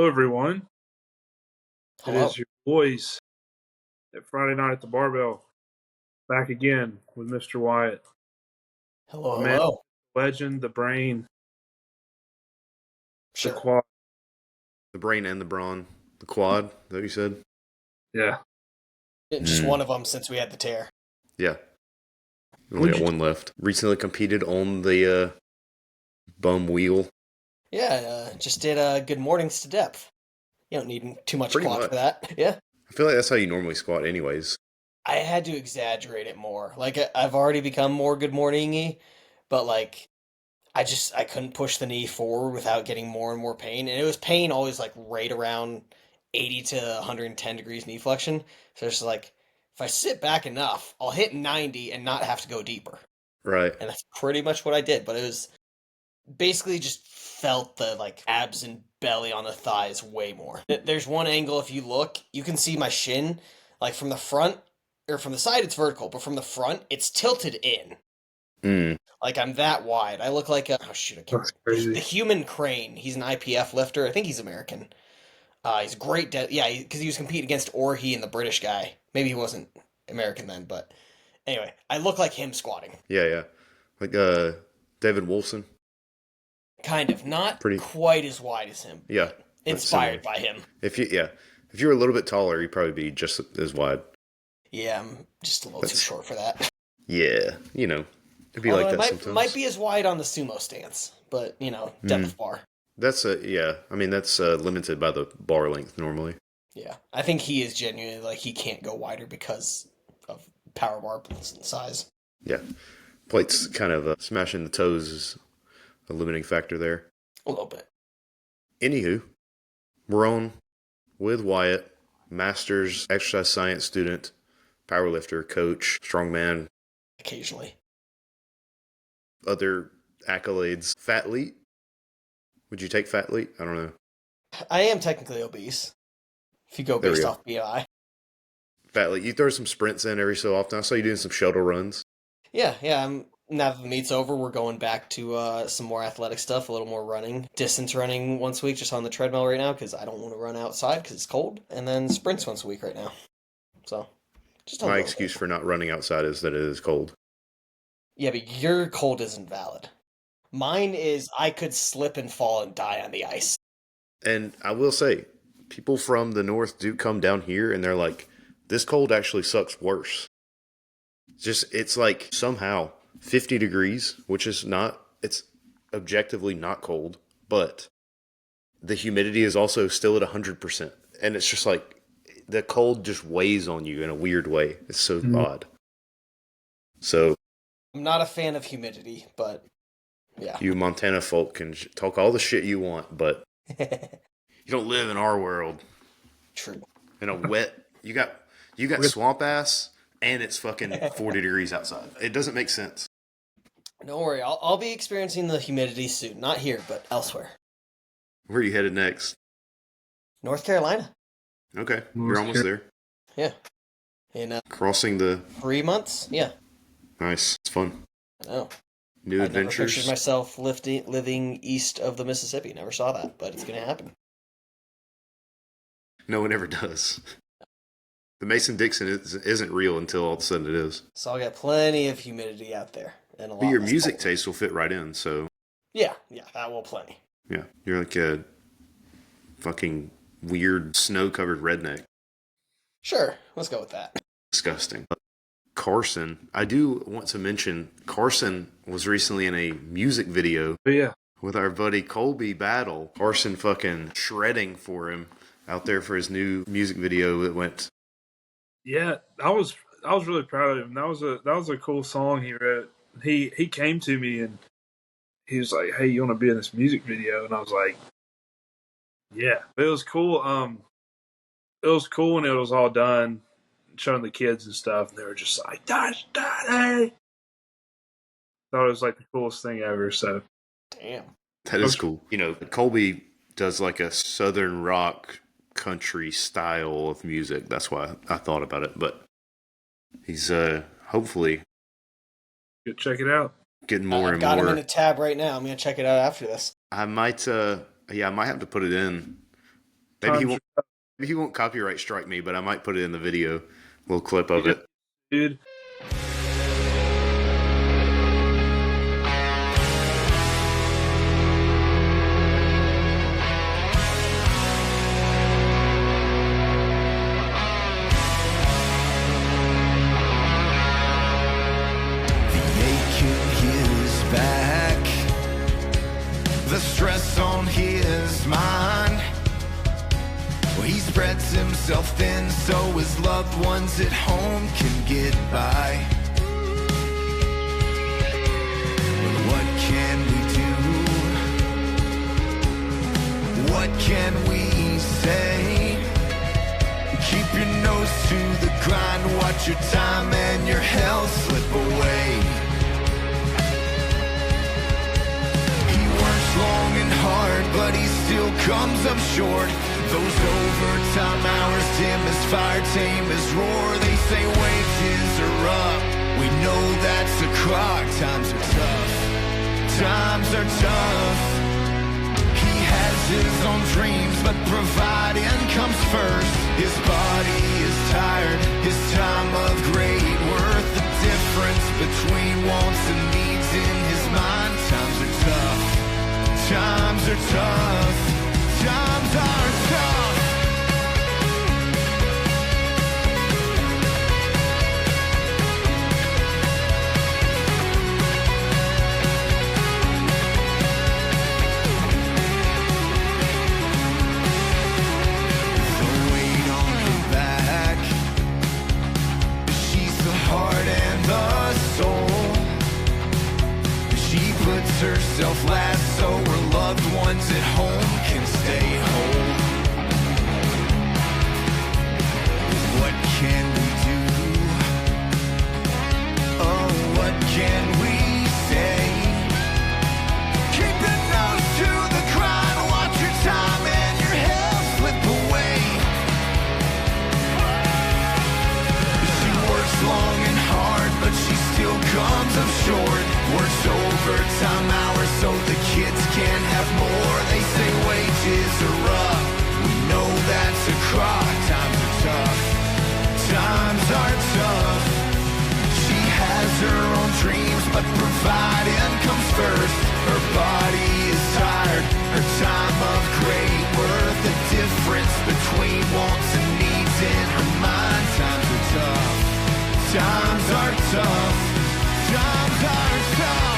everyone. It Hello. is your boys at Friday Night at the Barbell, back again with Mr. Wyatt. Hello, My man, hello. legend, the brain, the Sure. quad. The brain and the brawn. The quad, is that what you said? Yeah. Just one of them since we had the tear. Yeah. We only Would got you- one left. Recently competed on the bum wheel. Yeah, just did good mornings to depth. You don't need too much Pretty quad much. for that. Yeah. I feel like that's how you normally squat anyways. I had to exaggerate it more. I've already become more good morning-y, but I couldn't push the knee forward without getting more and more pain. And it was pain always like right around 80 to 110 degrees knee flexion. So it's like if I sit back enough, I'll hit 90 and not have to go deeper. Right. And that's pretty much what I did, but it was basically just felt the abs and belly on the thighs way more. There's one angle, if you look, you can see my shin, like from the front or from the side it's vertical, but from the front it's tilted in. Mm. Like I'm that wide. I look like a oh shoot, I can't That's remember. crazy. The human crane. He's an IPF lifter. I think he's American. He's great. Yeah, because he was competing against Orhi and the British guy. Maybe he wasn't American then, but anyway, I look like him squatting. Yeah. Like David Wolfson. Kind of, not Pretty- quite as wide as him. Yeah. But inspired by him. If you were a little bit taller, you'd probably be just as wide. Yeah, I'm just a little too short for that. Yeah. It'd be Although like that I sometimes. might be as wide on the sumo stance, but depth bar. That's that's limited by the bar length normally. Yeah, I think he is genuinely he can't go wider because of power bar size. Yeah. Plates kind of smashing the toes is a limiting factor there. A little bit. Anywho, we're on with Wyatt, master's exercise science student, powerlifter, coach, strongman, Occasionally. other accolades. Fathlete? Would you take fathlete? I don't know. I am technically obese. If you go There we based go. off BMI. Fathlete. You throw some sprints in every so often. I saw you doing some shuttle runs. Yeah. Now that the meet's over, we're going back to some more athletic stuff, a little more running. Distance running once a week just on the treadmill right now because I don't want to run outside because it's cold. And then sprints once a week right now. So, just a My little excuse bit. for not running outside is that it is cold. Yeah, but your cold isn't valid. Mine is I could slip and fall and die on the ice. And I will say, people from the north do come down here and they're like, this cold actually sucks worse. It's like somehow 50 degrees, which is not, it's objectively not cold, but the humidity is also still at 100%. And it's just like, the cold just weighs on you in a weird way. It's so odd. So, I'm not a fan of humidity, but yeah. you Montana folk can talk all the shit you want, but you don't live in our world. True. In a wet, you got swamp ass, and it's fucking 40 degrees outside. It doesn't make sense. Don't worry, I'll be experiencing the humidity soon. Not here, but elsewhere. Where are you headed next? North Carolina. Okay, you're almost there. Yeah. In Crossing the 3 months? Yeah. nice. It's fun. I know. New I never adventures. pictured myself living east of the Mississippi. Never saw that, but it's going to happen. No one ever does. The Mason-Dixon isn't real until all of a sudden it is. So I'll get plenty of humidity out there. And a lot But your less music cold. taste will fit right in, so Yeah, that will plenty. yeah. You're like a fucking weird snow-covered redneck. Sure, let's go with that. Disgusting. Carson, I do want to mention, Carson was recently in a music video But yeah, with our buddy Colby Battle. Carson fucking shredding for him out there for his new music video that went. yeah, I was really proud of him. That was a cool song he wrote. He came to me and he was like, "Hey, you want to be in this music video?" And I was like, "Yeah." But it was cool. It was cool when it was all done, showing the kids and stuff, and they were just like, "That's Daddy." Thought it was like the coolest thing ever. So Damn. That is cool. Colby does like a southern rock country style of music. That's why I thought about it. But he's hopefully go check it out. getting more I've and got more. him in a tab right now. I'm going to check it out after this. I might have to put it in Maybe he Times won't. Maybe he won't copyright strike me, but I might put it in the video. Little clip of it. dude. The stress on his mind. Well, he spreads himself thin so his loved ones at home can get by. But what can we do? What can we say? Keep your nose to the grind, watch your time and your health slip away. Long and hard, but he still comes up short. Those overtime hours dim as fire, tame as roar. They say wages are up, we know that's a crock. Times are tough, times are tough. He has his own dreams, but providing comes first. His body is tired, his time of great worth. The difference between wants and needs in his mind. Times are tough, times are tough, times are tough. The weight on her back, she's the heart and the soul. She puts herself last so her loved ones at home can stay whole. What can we do? Oh, what can we say? Keep your nose to the grind, watch your time and your health slip away. She works long and hard, but she still comes up short. Works overtime hours so the kids can have more. They say wages are up, we know that's a crock. Times are tough, times are tough. She has her own dreams, but providing comes first. Her body is tired, her time of great worth. The difference between wants and needs in her mind. Times are tough, times are tough, times are tough.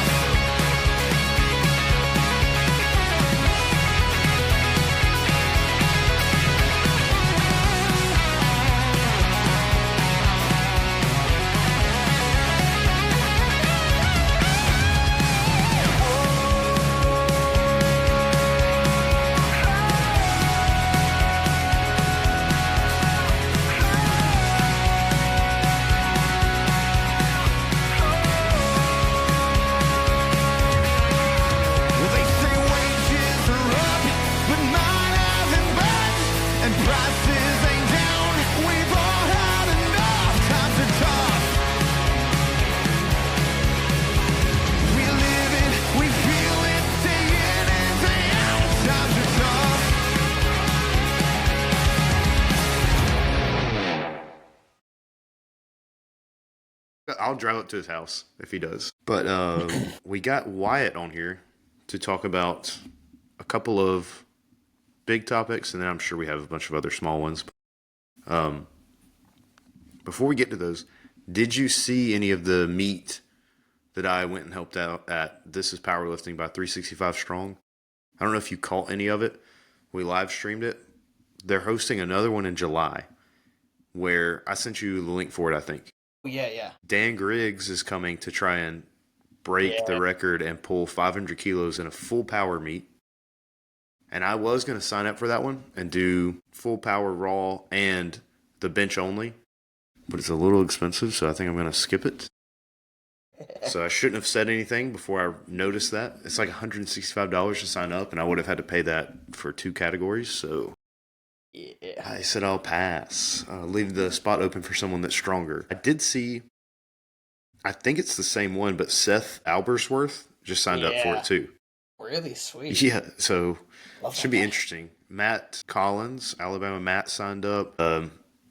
I'll drive up to his house if he does. But we got Wyatt on here to talk about a couple of big topics, and then I'm sure we have a bunch of other small ones. Before we get to those, did you see any of the meet that I went and helped out at This is Powerlifting by 365 Strong? I don't know if you caught any of it. We live streamed it. They're hosting another one in July where I sent you the link for it, I think. Yeah. Dan Griggs is coming to try and break the record and pull 500 kilos in a full power meet. And I was going to sign up for that one and do full power raw and the bench only. But it's a little expensive, so I think I'm going to skip it. So I shouldn't have said anything before I noticed that. It's like $165 to sign up, and I would have had to pay that for 2 categories. So I said I'll pass. Leave the spot open for someone that's stronger. I did see, I think it's the same one, but Seth Albersworth just signed up for it too. Really sweet. Yeah, so it should be interesting. Matt Collins, Alabama Matt signed up.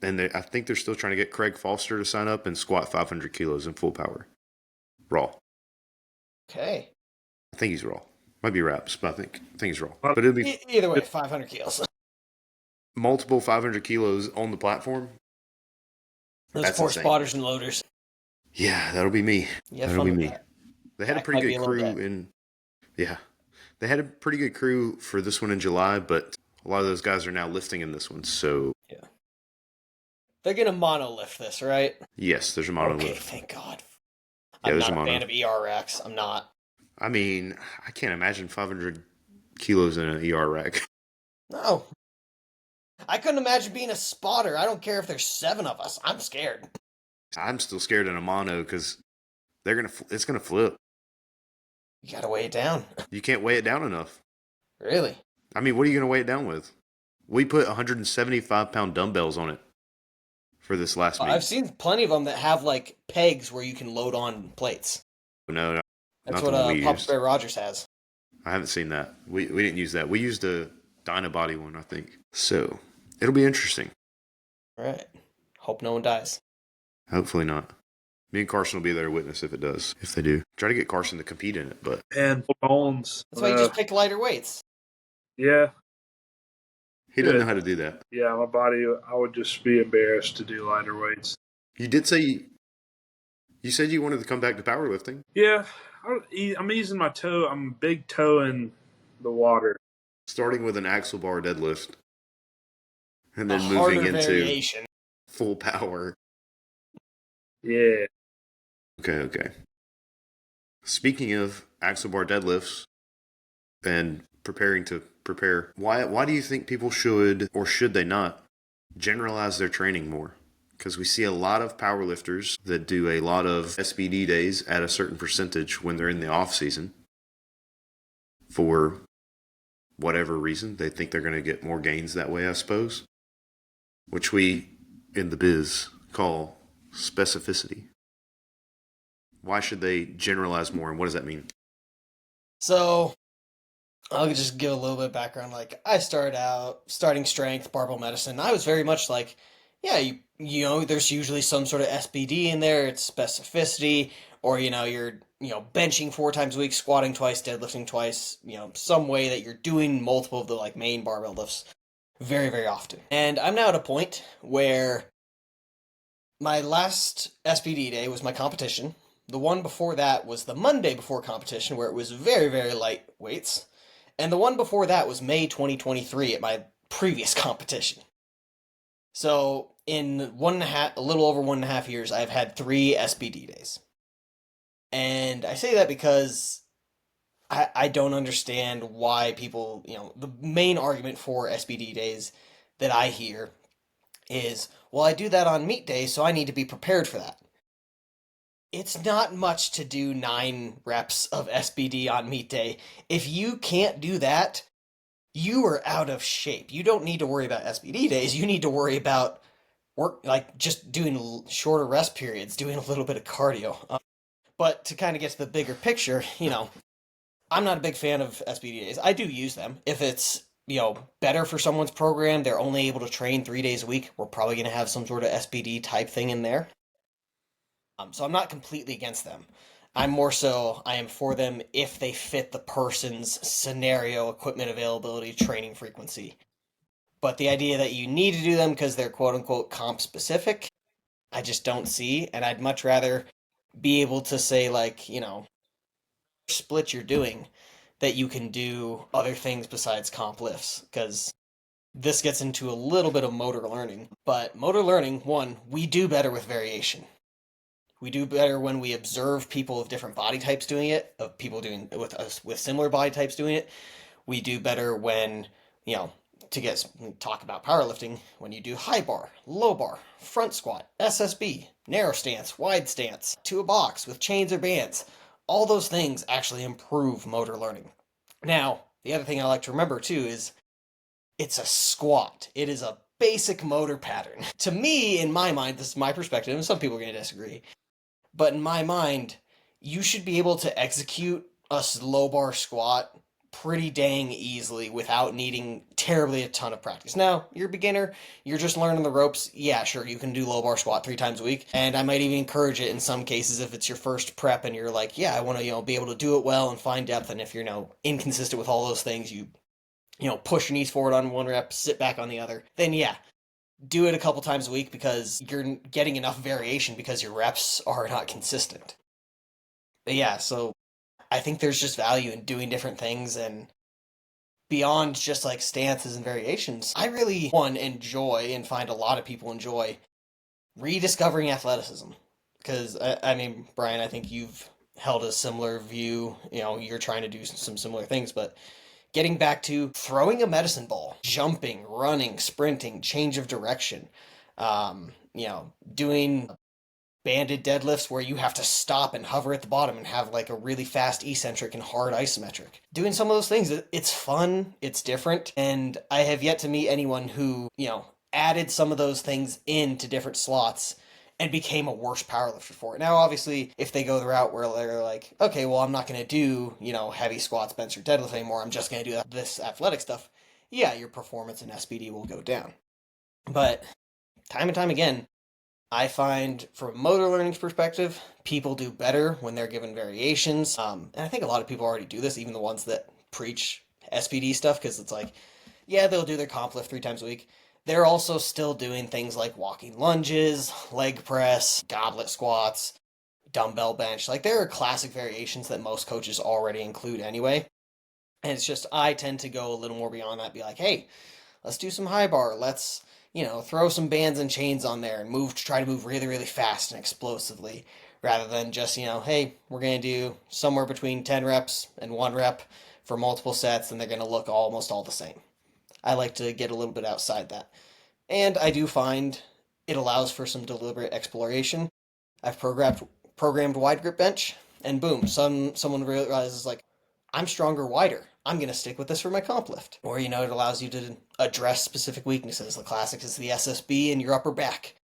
And I think they're still trying to get Craig Foster to sign up and squat 500 kilos in full power. Raw. Okay. I think he's raw. Might be reps, but I think he's raw. But it'll be Either way, 500 kilos. multiple 500 kilos on the platform. Those That's poor insane. spotters and loaders. Yeah, that'll be me. You have That'll fun be with me. that. They had a Jack pretty might be good a little crew they had a pretty good crew for this one in July, but a lot of those guys are now lifting in this one. So Yeah. They're gonna monolift this, right? yes, there's a mono Okay, lift. thank God. Yeah, I'm there's not a a mono. fan of ER racks. I'm not. I mean, I can't imagine 500 kilos in an ER rack. No. I couldn't imagine being a spotter. I don't care if there's 7 of us. I'm scared. I'm still scared in a mono because it's gonna flip. You gotta weigh it down. You can't weigh it down enough. Really? I mean, what are you gonna weigh it down with? We put 175-pound dumbbells on it for this last meet. I've seen plenty of them that have like pegs where you can load on plates. No, That's not what the one we Papa used. Bear Rogers has. I haven't seen that. We didn't use that. We used a Dynabody one, I think. So it'll be interesting. All right. Hope no one dies. Hopefully not. Me and Carson will be there to witness if it does. If they do, try to get Carson to compete in it. But And bones. That's why you just pick lighter weights. Yeah, he doesn't Good. know how to do that. yeah. My body, I would just be embarrassed to do lighter weights. You did say you said you wanted to come back to powerlifting. Yeah, I'm easing my toe. I'm big toe in the water. Starting with an axle bar deadlift, and A then moving harder into variation. full power. Yeah. Okay. Speaking of axle bar deadlifts and preparing to prepare, why do you think people should or should they not generalize their training more? Because we see a lot of powerlifters that do a lot of SBD days at a certain percentage when they're in the off season for whatever reason. They think they're going to get more gains that way, I suppose, which we in the biz call specificity. Why should they generalize more, and what does that mean? So, I'll just give a little bit of background. Like, I started out starting strength, barbell medicine. I was very much like, yeah, you know, there's usually some sort of SBD in there. It's specificity, or you're benching 4 times a week, squatting twice, deadlifting twice. Some way that you're doing multiple of the like main barbell lifts very, very often. And I'm now at a point where my last SBD day was my competition. The one before that was the Monday before competition, where it was very, very light weights. And the one before that was May 2023 at my previous competition. So in a little over 1.5 years, I've had 3 SBD days. And I say that because I don't understand why people, the main argument for SBD days that I hear is, well, I do that on meet day, so I need to be prepared for that. It's not much to do 9 reps of SBD on meet day. If you can't do that, you are out of shape. You don't need to worry about SBD days. You need to worry about work, like just doing shorter rest periods, doing a little bit of cardio. But to kind of get to the bigger picture, I'm not a big fan of SBD days. I do use them. If it's, better for someone's program, they're only able to train 3 days a week, we're probably going to have some sort of SBD type thing in there. So I'm not completely against them. I am for them if they fit the person's scenario, equipment availability, training frequency. But the idea that you need to do them because they're quote-unquote comp specific, I just don't see. And I'd much rather be able to say, like, split you're doing, that you can do other things besides comp lifts. Because this gets into a little bit of motor learning. But motor learning, one, we do better with variation. We do better when we observe people of different body types doing it, of people doing with us with similar body types doing it. We do better when, talk about powerlifting, when you do high bar, low bar, front squat, SSB, narrow stance, wide stance, to a box with chains or bands. All those things actually improve motor learning. Now, the other thing I like to remember too is it's a squat. It is a basic motor pattern. To me, in my mind, this is my perspective, and some people are going to disagree, but in my mind, you should be able to execute a low bar squat pretty dang easily without needing terribly a ton of practice. Now, you're a beginner, you're just learning the ropes. Yeah, sure, you can do low bar squat 3 times a week, and I might even encourage it in some cases if it's your first prep and you're like, yeah, I want to, be able to do it well and find depth, and if you're, inconsistent with all those things, you push your knees forward on one rep, sit back on the other, then yeah, do it a couple times a week because you're getting enough variation because your reps are not consistent. But yeah, so I think there's just value in doing different things, and beyond just like stances and variations, I really enjoy and find a lot of people enjoy rediscovering athleticism. Because I mean, Brian, I think you've held a similar view. You're trying to do some similar things, but getting back to throwing a medicine ball, jumping, running, sprinting, change of direction, doing banded deadlifts where you have to stop and hover at the bottom and have like a really fast eccentric and hard isometric. Doing some of those things, it's fun, it's different, and I have yet to meet anyone who, added some of those things into different slots and became a worse powerlifter for it. Now, obviously, if they go the route where they're like, okay, well, I'm not going to do, heavy squats, bench, or deadlift anymore, I'm just going to do this athletic stuff, yeah, your performance in SBD will go down. But time and time again, I find from a motor learning perspective, people do better when they're given variations. And I think a lot of people already do this, even the ones that preach SBD stuff, because it's like, yeah, they'll do their comp lift 3 times a week. They're also still doing things like walking lunges, leg press, goblet squats, dumbbell bench. Like, there are classic variations that most coaches already include anyway. And it's just, I tend to go a little more beyond that, be like, hey, let's do some high bar. Let's throw some bands and chains on there and try to move really, really fast and explosively, rather than just, hey, we're going to do somewhere between 10 reps and 1 rep for multiple sets, and they're going to look almost all the same. I like to get a little bit outside that. And I do find it allows for some deliberate exploration. I've programmed wide grip bench, and boom, someone realizes, like, I'm stronger wider. I'm going to stick with this for my comp lift. Or, it allows you to address specific weaknesses. The classic is the SSB in your upper back.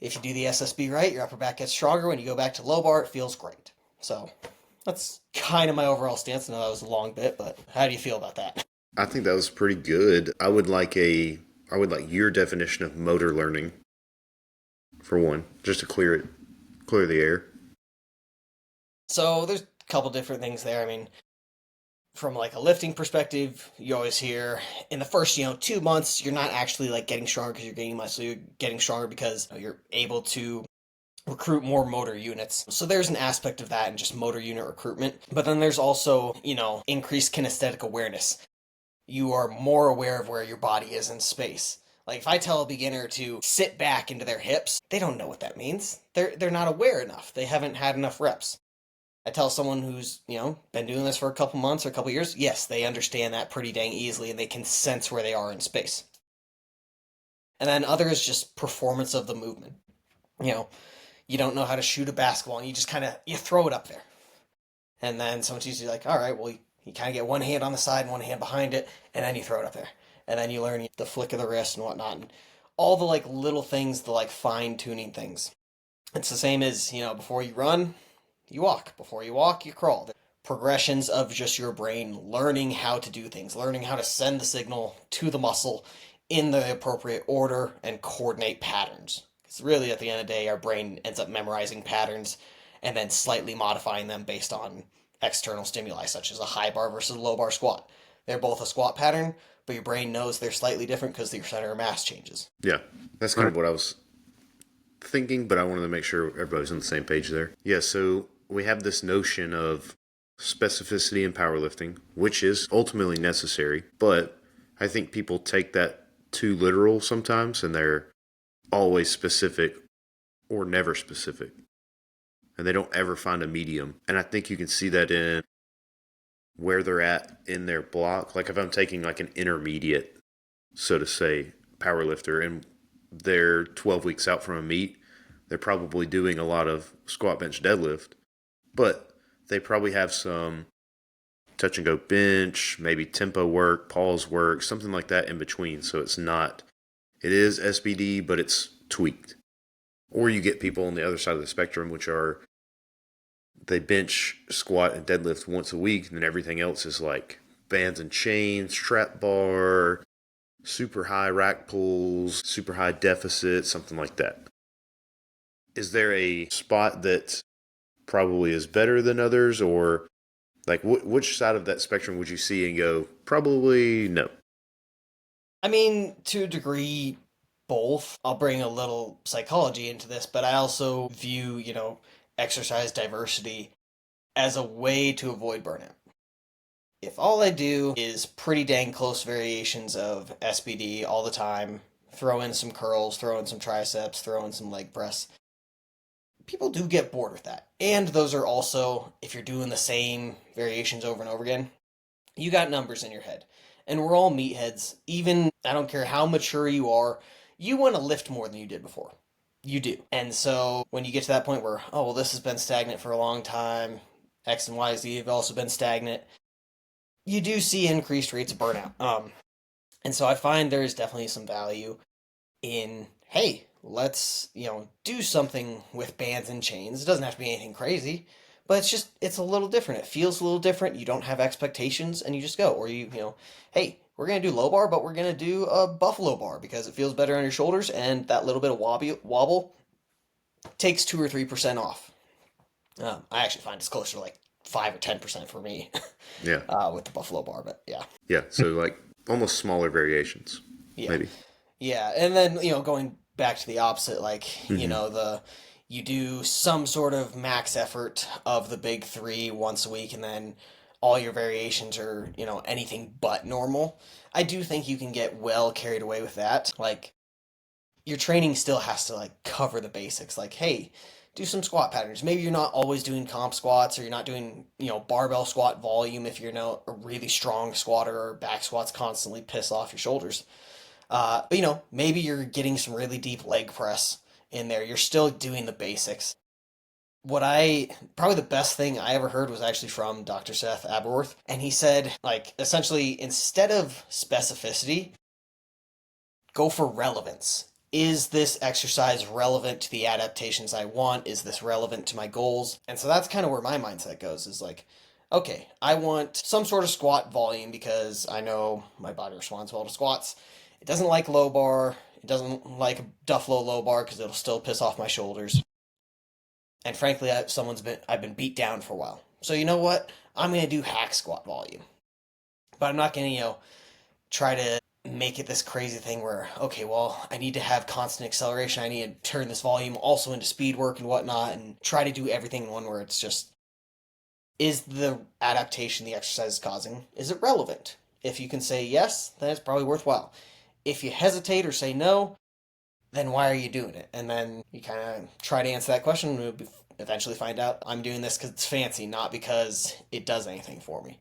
If you do the SSB right, your upper back gets stronger. When you go back to low bar, it feels great. So that's kind of my overall stance. I know that was a long bit, but how do you feel about that? I think that was pretty good. I would like your definition of motor learning, for one, just to clear the air. So there's a couple different things there. I mean, from like a lifting perspective, you always hear in the first 2 months you're not actually like getting stronger because you're gaining muscle. You're getting stronger because you're able to recruit more motor units. So there's an aspect of that in just motor unit recruitment. But then there's also increased kinesthetic awareness. You are more aware of where your body is in space. Like, if I tell a beginner to sit back into their hips, they don't know what that means. They're not aware enough. They haven't had enough reps. I tell someone who's, been doing this for a couple months or a couple years, yes, they understand that pretty dang easily and they can sense where they are in space. And then others, just performance of the movement. You don't know how to shoot a basketball and you just you throw it up there. And then someone's usually like, all right, well, you kind of get one hand on the side and one hand behind it, and then you throw it up there. And then you learn the flick of the wrist and whatnot. And all the little things, the fine-tuning things. It's the same as, before you run, you walk. Before you walk, you crawl. The progressions of just your brain learning how to do things, learning how to send the signal to the muscle in the appropriate order and coordinate patterns. Because really, at the end of the day, our brain ends up memorizing patterns and then slightly modifying them based on external stimuli, such as a high bar versus a low bar squat. They're both a squat pattern, but your brain knows they're slightly different because your center of mass changes. Yeah, that's kind of what I was thinking, but I wanted to make sure everybody's on the same page there. Yeah, so we have this notion of specificity in powerlifting, which is ultimately necessary, but I think people take that too literal sometimes, and they're always specific or never specific. And they don't ever find a medium. And I think you can see that in where they're at in their block. Like if I'm taking like an intermediate, so to say, power lifter, and they're 12 weeks out from a meet, they're probably doing a lot of squat, bench, deadlift, but they probably have some touch and go bench, maybe tempo work, pause work, something like that in between. So it is SBD, but it's tweaked. Or you get people on the other side of the spectrum, which are they bench, squat, and deadlift once a week, and then everything else is like bands and chains, trap bar, super high rack pulls, super high deficit, something like that. Is there a spot that probably is better than others, or like which side of that spectrum would you see and go, probably no? I mean, to a degree, both. I'll bring a little psychology into this, but I also view, exercise diversity as a way to avoid burnout. If all I do is pretty dang close variations of SBD all the time, throw in some curls, throw in some triceps, throw in some leg press, people do get bored with that. And those are also, if you're doing the same variations over and over again, you got numbers in your head. And we're all meatheads. Even, I don't care how mature you are, you want to lift more than you did before. You do. And so when you get to that point where, oh, well, this has been stagnant for a long time, X and Y, Z have also been stagnant, you do see increased rates of burnout. And so I find there is definitely some value in, hey, let's, do something with bands and chains. It doesn't have to be anything crazy, but it's a little different. It feels a little different. You don't have expectations and you just go. Or hey, we're going to do low bar, but we're going to do a buffalo bar because it feels better on your shoulders, and that little bit of wobble takes 2 or 3% off. I actually find it's closer to like 5 or 10% for me. Yeah. With the buffalo bar, but yeah. Yeah, so like almost smaller variations. Yeah. Maybe. Yeah, and then, going back to the opposite, like, you do some sort of max effort of the big three once a week, and then all your variations are, anything but normal. I do think you can get well carried away with that. Like, your training still has to, like, cover the basics. Like, hey, do some squat patterns. Maybe you're not always doing comp squats, or you're not doing, barbell squat volume if you're not a really strong squatter, or back squats constantly piss off your shoulders. But maybe you're getting some really deep leg press in there. You're still doing the basics. Probably the best thing I ever heard was actually from Dr. Seth Aberworth. And he said, like, essentially, instead of specificity, go for relevance. Is this exercise relevant to the adaptations I want? Is this relevant to my goals? And so that's kind of where my mindset goes, is like, okay, I want some sort of squat volume because I know my body responds well to squats. It doesn't like low bar. It doesn't like a Duffalo low bar because it'll still piss off my shoulders. And frankly, I've been beat down for a while. So you know what? I'm going to do hack squat volume. But I'm not going to, try to make it this crazy thing where, okay, well, I need to have constant acceleration. I need to turn this volume also into speed work and whatnot, and try to do everything in one where it's just, is the adaptation the exercise is causing, is it relevant? If you can say yes, then it's probably worthwhile. If you hesitate or say no, then why are you doing it? And then you kind of try to answer that question, and you'll eventually find out I'm doing this because it's fancy, not because it does anything for me.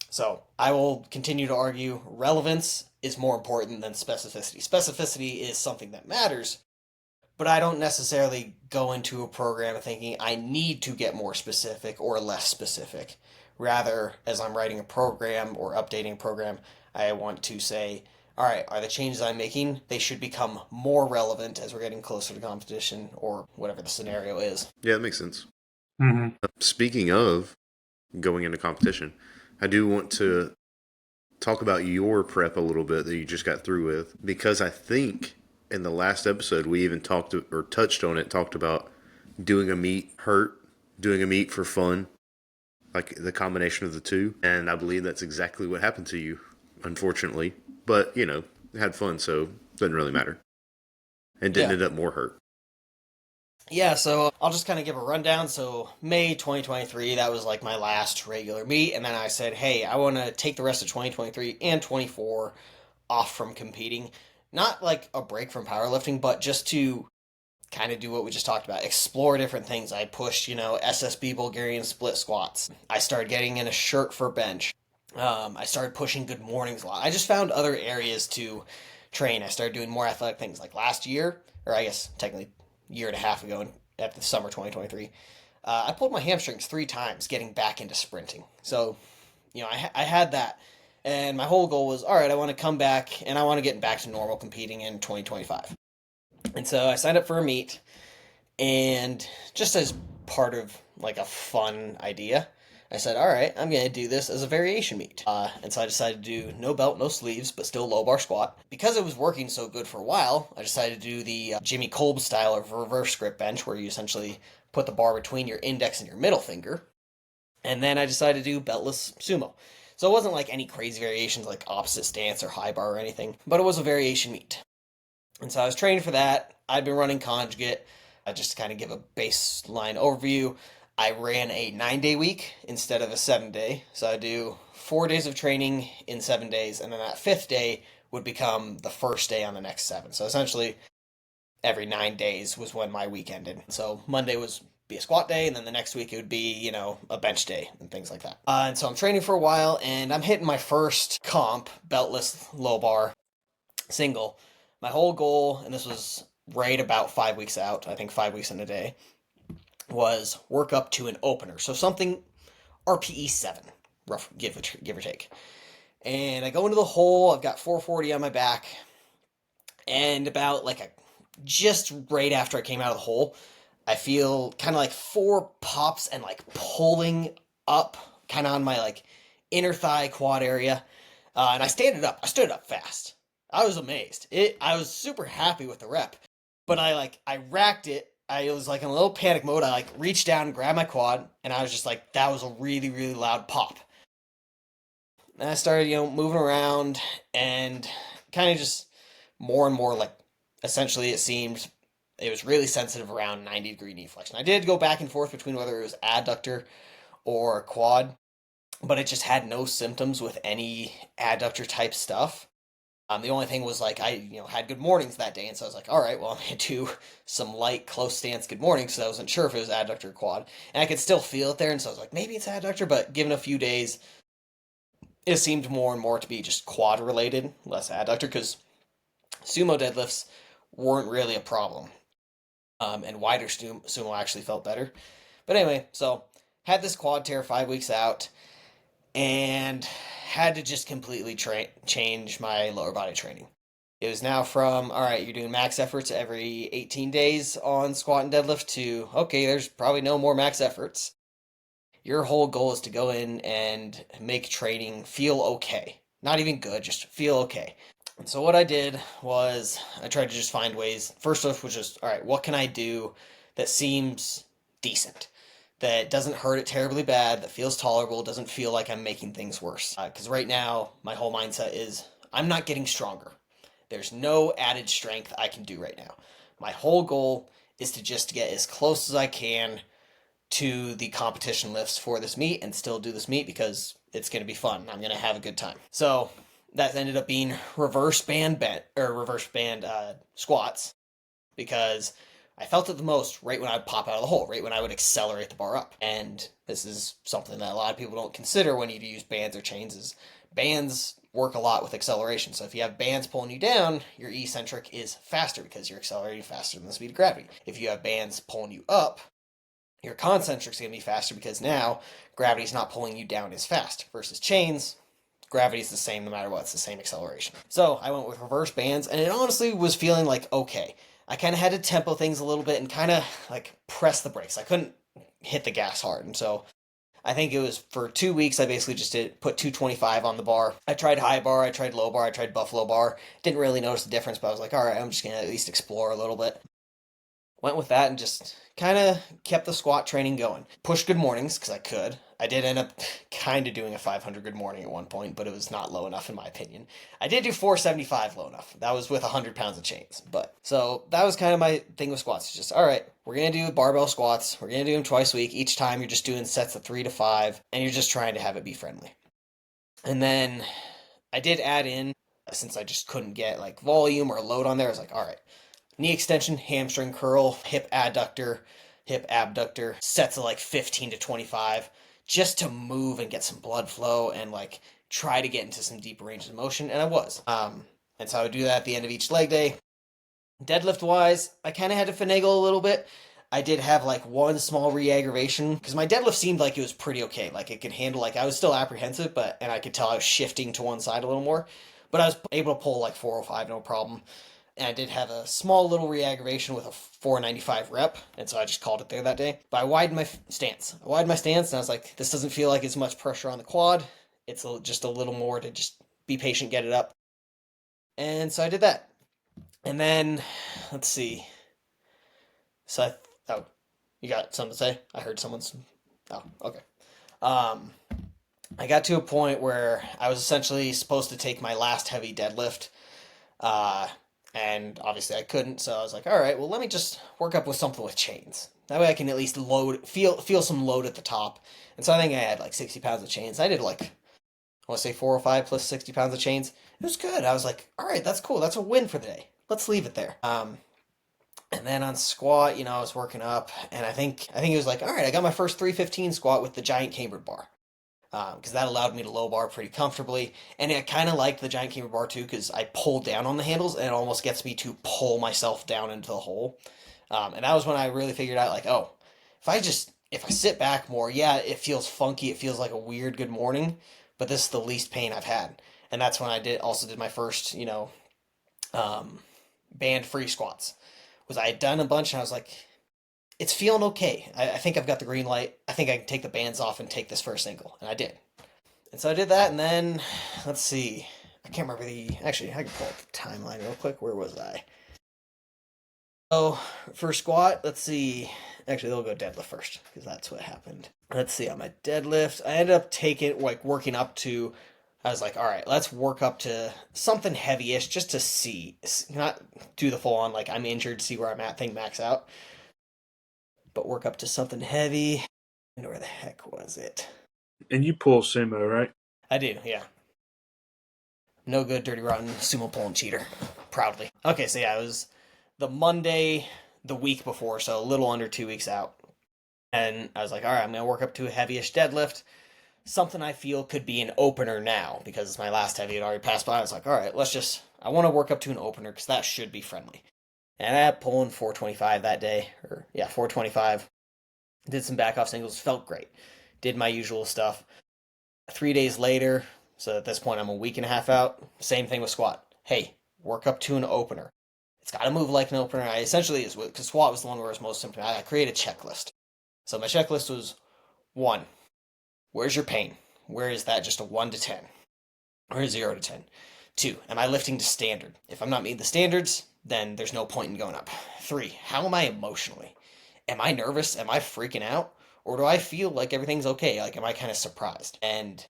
So I will continue to argue relevance is more important than specificity. Specificity is something that matters, but I don't necessarily go into a program thinking I need to get more specific or less specific. Rather, as I'm writing a program or updating a program, I want to say, all right, are the changes I'm making, they should become more relevant as we're getting closer to competition or whatever the scenario is. Yeah, that makes sense. Mm-hmm. Speaking of going into competition, I do want to talk about your prep a little bit that you just got through with, because I think in the last episode we even talked about doing a meet doing a meet for fun, like the combination of the two. And I believe that's exactly what happened to you, unfortunately. But, had fun, so it doesn't really matter. And didn't end up more hurt. Yeah, so I'll just kind of give a rundown. So May 2023, that was like my last regular meet. And then I said, hey, I want to take the rest of 2023 and 24 off from competing. Not like a break from powerlifting, but just to kind of do what we just talked about. Explore different things. I pushed, SSB Bulgarian split squats. I started getting in a shirt for bench. I started pushing good mornings a lot. I just found other areas to train. I started doing more athletic things. Like last year, or I guess technically year and a half ago at the summer 2023, I pulled my hamstrings 3 times getting back into sprinting. So, I had that. And my whole goal was, all right, I want to come back and I want to get back to normal competing in 2025. And so I signed up for a meet, and just as part of like a fun idea, I said, all right, I'm going to do this as a variation meet. And so I decided to do no belt, no sleeves, but still low bar squat. Because it was working so good for a while, I decided to do the Jimmy Kolb style of reverse grip bench, where you essentially put the bar between your index and your middle finger. And then I decided to do beltless sumo. So it wasn't like any crazy variations like opposite stance or high bar or anything, but it was a variation meet. And so I was training for that. I'd been running conjugate. Just to kind of give a baseline overview, I ran a 9-day week instead of a 7-day. So I do 4 days of training in 7 days, and then that 5th day would become the first day on the next 7. So essentially, every 9 days was when my week ended. So Monday was be a squat day, and then the next week it would be, a bench day and things like that. And so I'm training for a while, and I'm hitting my first comp, beltless low bar, single. My whole goal, and this was right about 5 weeks out, I think 5 weeks in a day, was work up to an opener. So something RPE 7, rough, give or take. And I go into the hole, I've got 440 on my back, and about just right after I came out of the hole, I feel kind of like 4 pops and pulling up kind of on my inner thigh quad area. And I stood it up fast. I was amazed. I was super happy with the rep, but I racked it. I was in a little panic mode. I reached down and grabbed my quad, and I was just that was a really, really loud pop. And I started, moving around, and kind of just more and more essentially it seemed it was really sensitive around 90-degree knee flexion. I did go back and forth between whether it was adductor or quad, but it just had no symptoms with any adductor type stuff. The only thing was I had good mornings that day, and so I was like, all right, well, I'm going to do some light close stance good mornings, so I wasn't sure if it was adductor or quad. And I could still feel it there, and so I was like, maybe it's adductor, but given a few days, it seemed more and more to be just quad related, less adductor, because sumo deadlifts weren't really a problem. And wider sumo actually felt better. But anyway, so had this quad tear 5 weeks out, and had to just completely change my lower body training. It was now from, all right, you're doing max efforts every 18 days on squat and deadlift to, okay, there's probably no more max efforts. Your whole goal is to go in and make training feel okay. Not even good, just feel okay. And so what I did was I tried to just find ways. First off was just, all right, what can I do that seems decent? That doesn't hurt it terribly bad, that feels tolerable, doesn't feel like I'm making things worse. Because right now, my whole mindset is, I'm not getting stronger. There's no added strength I can do right now. My whole goal is to just get as close as I can to the competition lifts for this meet and still do this meet because it's going to be fun. I'm going to have a good time. So that ended up being reverse band squats, because I felt it the most right when I would pop out of the hole, right when I would accelerate the bar up. And this is something that a lot of people don't consider when you use bands or chains, is bands work a lot with acceleration. So if you have bands pulling you down, your eccentric is faster because you're accelerating faster than the speed of gravity. If you have bands pulling you up, your concentric is going to be faster because now gravity's not pulling you down as fast. Versus chains, gravity's the same no matter what. It's the same acceleration. So I went with reverse bands, and it honestly was feeling okay. I kind of had to tempo things a little bit and kind of press the brakes. I couldn't hit the gas hard. And so I think it was for 2 weeks, I basically just put 225 on the bar. I tried high bar, I tried low bar, I tried buffalo bar. Didn't really notice the difference, but I was like, all right, I'm just going to at least explore a little bit. Went with that and just kind of kept the squat training going. Pushed good mornings because I could. I did end up kind of doing a 500 good morning at one point, but it was not low enough in my opinion. I did do 475 low enough. That was with 100 pounds of chains. But so that was kind of my thing with squats. It's just, all right, we're going to do barbell squats. We're going to do them twice a week. Each time you're just doing sets of 3 to 5, and you're just trying to have it be friendly. And then I did add in, since I just couldn't get volume or load on there, I was like, all right, knee extension, hamstring curl, hip adductor, hip abductor, sets of 15 to 25, just to move and get some blood flow and try to get into some deeper ranges of motion, and I was. And so I would do that at the end of each leg day. Deadlift wise, I kind of had to finagle a little bit. I did have one small re-aggravation because my deadlift seemed like it was pretty okay. It could handle, I was still apprehensive, and I could tell I was shifting to one side a little more, but I was able to pull 405 no problem. And I did have a small little re-aggravation with a 495 rep, and so I just called it there that day. But I widened my stance. And I was like, this doesn't feel like as much pressure on the quad. It's just a little more to just be patient, get it up. And so I did that. And then, let's see. So oh, you got something to say? I heard someone's. Oh, okay. I got to a point where I was essentially supposed to take my last heavy deadlift, and obviously I couldn't. So I was like, all right, well, let me just work up with something with chains. That way I can at least feel some load at the top. And so I think I had like 60 pounds of chains. I did like, I want to say 405 plus 60 pounds of chains. It was good. I was like, all right, that's cool. That's a win for the day. Let's leave it there. And then on squat, I was working up, and I think it was like, all right, I got my first 315 squat with the giant cambered bar, because that allowed me to low bar pretty comfortably. And I kind of liked the giant cambered bar too, because I pull down on the handles, and it almost gets me to pull myself down into the hole. And that was when I really figured out, like, oh, if I sit back more, yeah, it feels funky. It feels like a weird good morning, but this is the least pain I've had. And that's when I did my first, band-free squats. I had done a bunch, and I was like, it's feeling okay. I think I've got the green light. I think I can take the bands off and take this first single. And I did. And so I did that, and then, let's see. I can't remember actually, I can pull up the timeline real quick. Where was I? So, for squat, let's see. Actually, they'll go deadlift first, because that's what happened. Let's see, on my deadlift, I ended up working up to, I was like, all right, let's work up to something heavy-ish just to see. Not do the full-on, like, I'm injured, see where I'm at, thing max out. But work up to something heavy. And where the heck was it? And you pull sumo, right? I do, yeah. No good, dirty, rotten, sumo pulling cheater. Proudly. Okay, so yeah, it was the Monday the week before, so a little under 2 weeks out. And I was like, all right, I'm going to work up to a heavy-ish deadlift. Something I feel could be an opener now, because it's my last heavy. It already passed by. I was like, all right, I want to work up to an opener, because that should be friendly. And I had pulling 425 that day, 425. Did some back off singles, felt great. Did my usual stuff. 3 days later, so at this point I'm a week and a half out, same thing with squat. Hey, work up to an opener. It's got to move like an opener. Because squat was the one where I was most symptomatic. I created a checklist. So my checklist was 1, where's your pain? Where is that? Just a 1 to 10. Or 0 to 10. 2, am I lifting to standard? If I'm not meeting the standards, then there's no point in going up. 3, how am I emotionally? Am I nervous? Am I freaking out? Or do I feel like everything's okay? Like, am I kind of surprised? And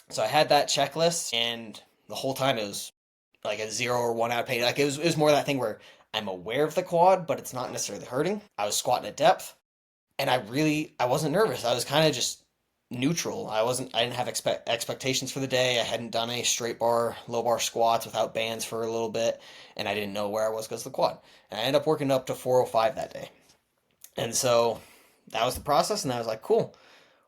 so I had that checklist, and the whole time it was like a 0 or 1 out of pain. Like, it was more that thing where I'm aware of the quad, but it's not necessarily hurting. I was squatting at depth, and I wasn't nervous. I was kind of just neutral. I didn't have expectations for the day. I hadn't done any straight bar, low bar squats without bands for a little bit, and I didn't know where I was because of the quad. And I ended up working up to 405 that day. And so that was the process, and I was like, cool,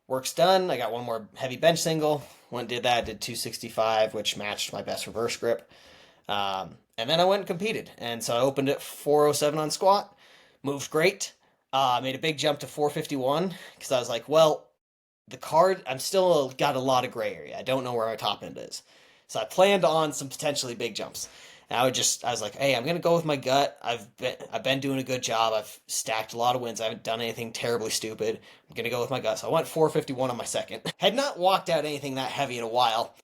work's done. I got one more heavy bench single. Went and did that, did 265, which matched my best reverse grip. And then I went and competed. And so I opened at 407 on squat, moved great, made a big jump to 451, because I was like, well, the card, I'm still got a lot of gray area. I don't know where my top end is. So I planned on some potentially big jumps. And I was like, hey, I'm going to go with my gut. I've been doing a good job. I've stacked a lot of wins. I haven't done anything terribly stupid. I'm going to go with my gut. So I went 451 on my second. Had not walked out anything that heavy in a while.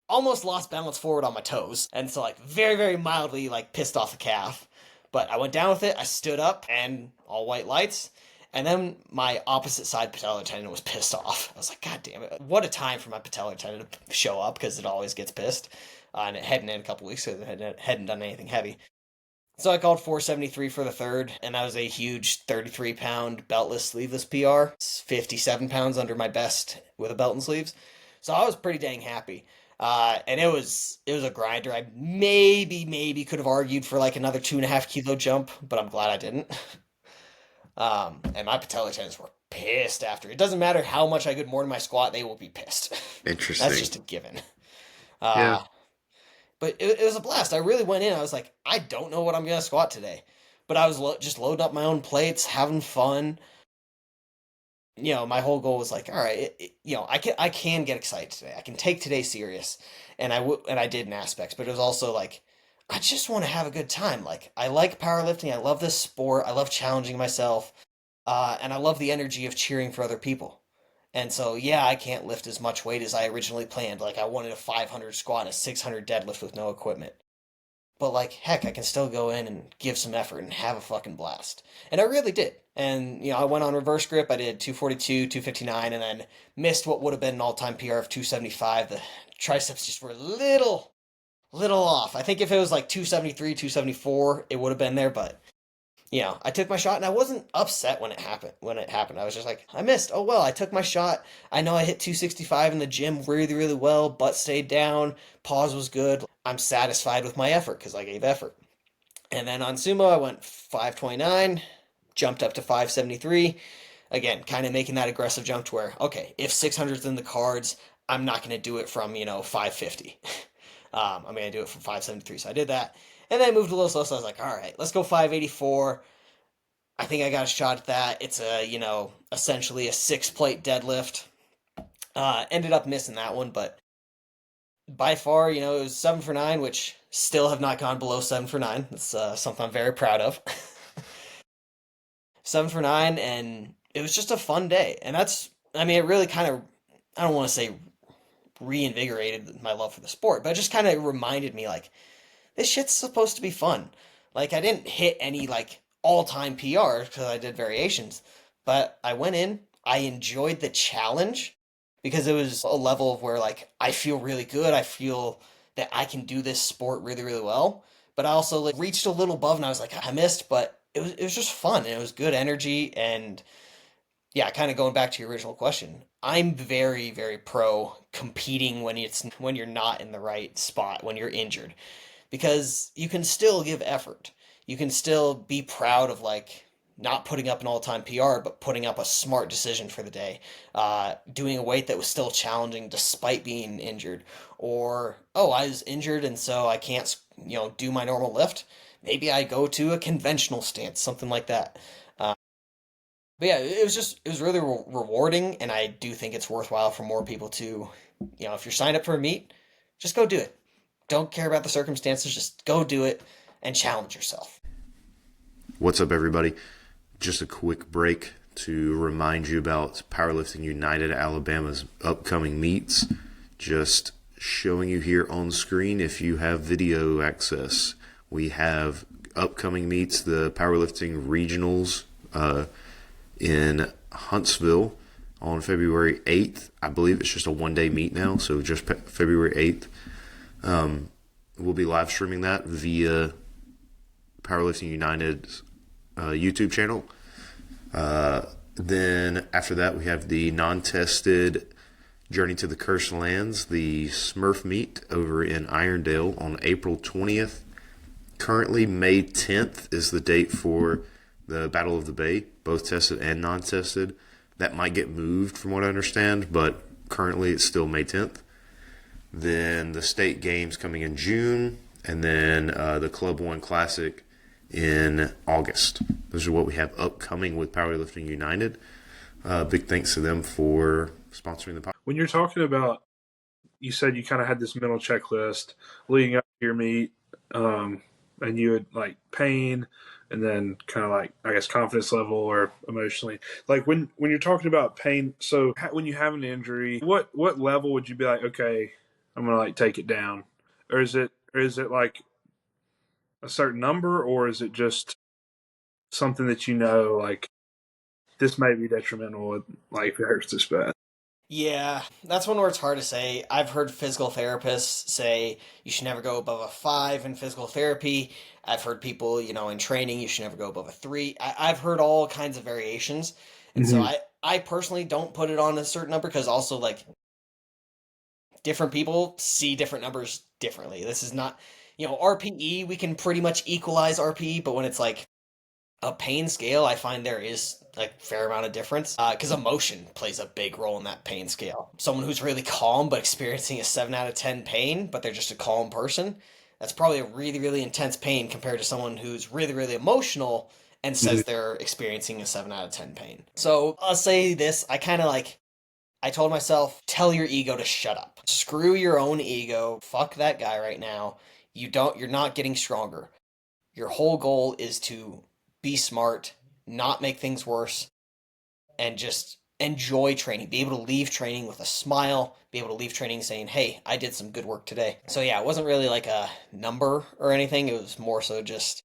Almost lost balance forward on my toes. And so like very, very mildly like pissed off the calf. But I went down with it. I stood up and all white lights. And then my opposite side patellar tendon was pissed off. I was like, God damn it. What a time for my patellar tendon to show up, because it always gets pissed. And it hadn't in a couple weeks, so it hadn't done anything heavy. So I called 473 for the third, and that was a huge 33-pound beltless sleeveless PR. It's 57 pounds under my best with a belt and sleeves. So I was pretty dang happy. And it was a grinder. I maybe could have argued for like another 2.5 kilo jump, but I'm glad I didn't. And my patellar tendons were pissed after. It doesn't matter how much I good morning my squat, they will be pissed. Interesting. That's just a given. Yeah. But it was a blast. I really went in. I was like, I don't know what I'm going to squat today. But I was just loading up my own plates, having fun. My whole goal was like, all right, I can get excited today. I can take today serious. And I did in aspects. But it was also like, I just want to have a good time. Like, I like powerlifting. I love this sport. I love challenging myself. And I love the energy of cheering for other people. And so, yeah, I can't lift as much weight as I originally planned. Like, I wanted a 500 squat and a 600 deadlift with no equipment. But, like, heck, I can still go in and give some effort and have a fucking blast. And I really did. And, I went on reverse grip. I did 242, 259, and then missed what would have been an all-time PR of 275. The triceps just were a little off. I think if it was like 273, 274, it would have been there, but I took my shot and I wasn't upset when it happened. I was just like, I missed. Oh well, I took my shot. I know I hit 265 in the gym really, really well. Butt stayed down. Pause was good. I'm satisfied with my effort because I gave effort. And then on sumo, I went 529, jumped up to 573. Again, kind of making that aggressive jump to where, okay, if 600's in the cards, I'm not going to do it from, 550. I'm going to do it from 573. So I did that. And then I moved a little slow, so I was like, all right, let's go 584. I think I got a shot at that. It's essentially a 6-plate deadlift. Ended up missing that one, but by far, it was 7 for 9, which still have not gone below 7 for 9. That's something I'm very proud of. 7 for 9, and it was just a fun day. And it really kind of, I don't want to say reinvigorated my love for the sport, but it just kind of reminded me, like, this shit's supposed to be fun. Like, I didn't hit any, like, all-time PRs because I did variations, but I went in, I enjoyed the challenge because it was a level of where, like, I feel really good. I feel that I can do this sport really, really well, but I also, like, reached a little above and I was like, I missed, but it was just fun and it was good energy. And yeah, kind of going back to your original question, I'm very, very pro competing when you're not in the right spot, when you're injured, because you can still give effort. You can still be proud of, like, not putting up an all-time PR, but putting up a smart decision for the day, doing a weight that was still challenging despite being injured, or, oh, I was injured and so I can't, do my normal lift. Maybe I go to a conventional stance, something like that. But yeah, it was really rewarding, and I do think it's worthwhile for more people to, if you're signed up for a meet, just go do it. Don't care about the circumstances, just go do it and challenge yourself. What's up, everybody? Just a quick break to remind you about Powerlifting United Alabama's upcoming meets. Just showing you here on screen if you have video access. We have upcoming meets, the Powerlifting Regionals, in Huntsville on February 8th. I believe it's just a one-day meet now, so just February 8th. We'll be live streaming that via Powerlifting United's YouTube channel. Then after that, we have the non-tested Journey to the Cursed Lands, the Smurf meet over in Irondale on April 20th. Currently, May 10th is the date for the Battle of the Bay, both tested and non-tested. That might get moved from what I understand, but currently it's still May 10th. Then the state games coming in June, and then the Club 1 Classic in August. Those are what we have upcoming with Powerlifting United. Big thanks to them for sponsoring the podcast. When you're talking about, you said you kind of had this mental checklist leading up to your meet, and you had, like, pain, and then kind of, like, I guess, confidence level or emotionally. Like, when you're talking about pain, so when you have an injury, what level would you be like, okay, I'm going to, like, take it down? Or is it like a certain number, or is it just something that like, this may be detrimental, like, if it hurts this bad? Yeah, that's one where it's hard to say. I've heard physical therapists say you should never go above a 5 in physical therapy. I've heard people, in training, you should never go above a 3. I've heard all kinds of variations. And so I personally don't put it on a certain number because also, like, different people see different numbers differently. This is not, RPE, we can pretty much equalize RPE, but when it's like a pain scale, I find there is a fair amount of difference because emotion plays a big role in that pain scale. Someone who's really calm but experiencing a 7 out of 10 pain, but they're just a calm person, that's probably a really, really intense pain compared to someone who's really, really emotional and says they're experiencing a 7 out of 10 pain. So I'll say this, I told myself, tell your ego to shut up. Screw your own ego. Fuck that guy right now. you're not getting stronger. Your whole goal is to be smart, not make things worse, and just enjoy training. Be able to leave training with a smile, be able to leave training saying, hey, I did some good work today. So yeah, it wasn't really like a number or anything. It was more so just,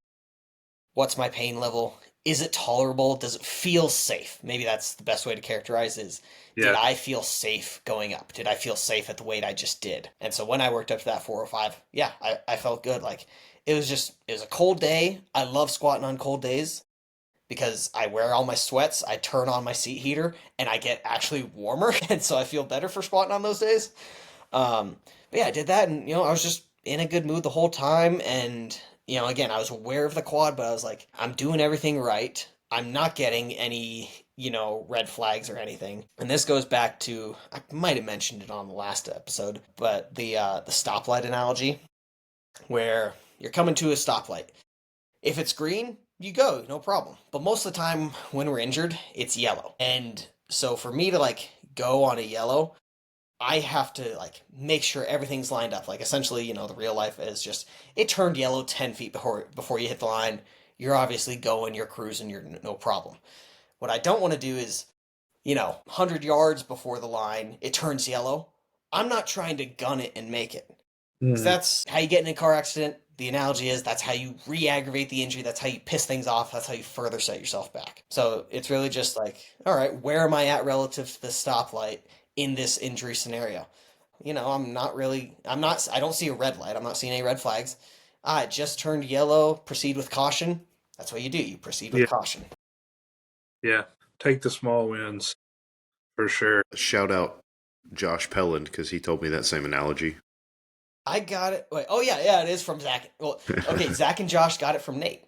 what's my pain level? Is it tolerable? Does it feel safe? Maybe that's the best way to characterize is, did I feel safe going up? Did I feel safe at the weight I just did? And so when I worked up to that 405, yeah, I felt good. Like, it was a cold day. I love squatting on cold days because I wear all my sweats, I turn on my seat heater, and I get actually warmer, and so I feel better for squatting on those days. But yeah, I did that, and I was just in a good mood the whole time, and again, I was aware of the quad, but I was like, I'm doing everything right. I'm not getting any, red flags or anything. And this goes back to, I might have mentioned it on the last episode, but the stoplight analogy, where you're coming to a stoplight. If it's green, you go, no problem. But most of the time when we're injured, it's yellow. And so for me to go on a yellow, I have to make sure everything's lined up. Like essentially, the real life is just, it turned yellow 10 feet before you hit the line. You're obviously going, you're cruising, you're no problem. What I don't want to do is, 100 yards before the line, it turns yellow. I'm not trying to gun it and make it. Because that's how you get in a car accident. The analogy is that's how you re-aggravate the injury. That's how you piss things off. That's how you further set yourself back. So it's really just all right, where am I at relative to the stoplight in this injury scenario? I don't see a red light. I'm not seeing any red flags. It just turned yellow. Proceed with caution. That's what you do. You proceed with caution. Yeah. Take the small wins for sure. Shout out Josh Pelland because he told me that same analogy. I got it. Wait, oh yeah, it is from Zach. Well, okay, Zach and Josh got it from Nate.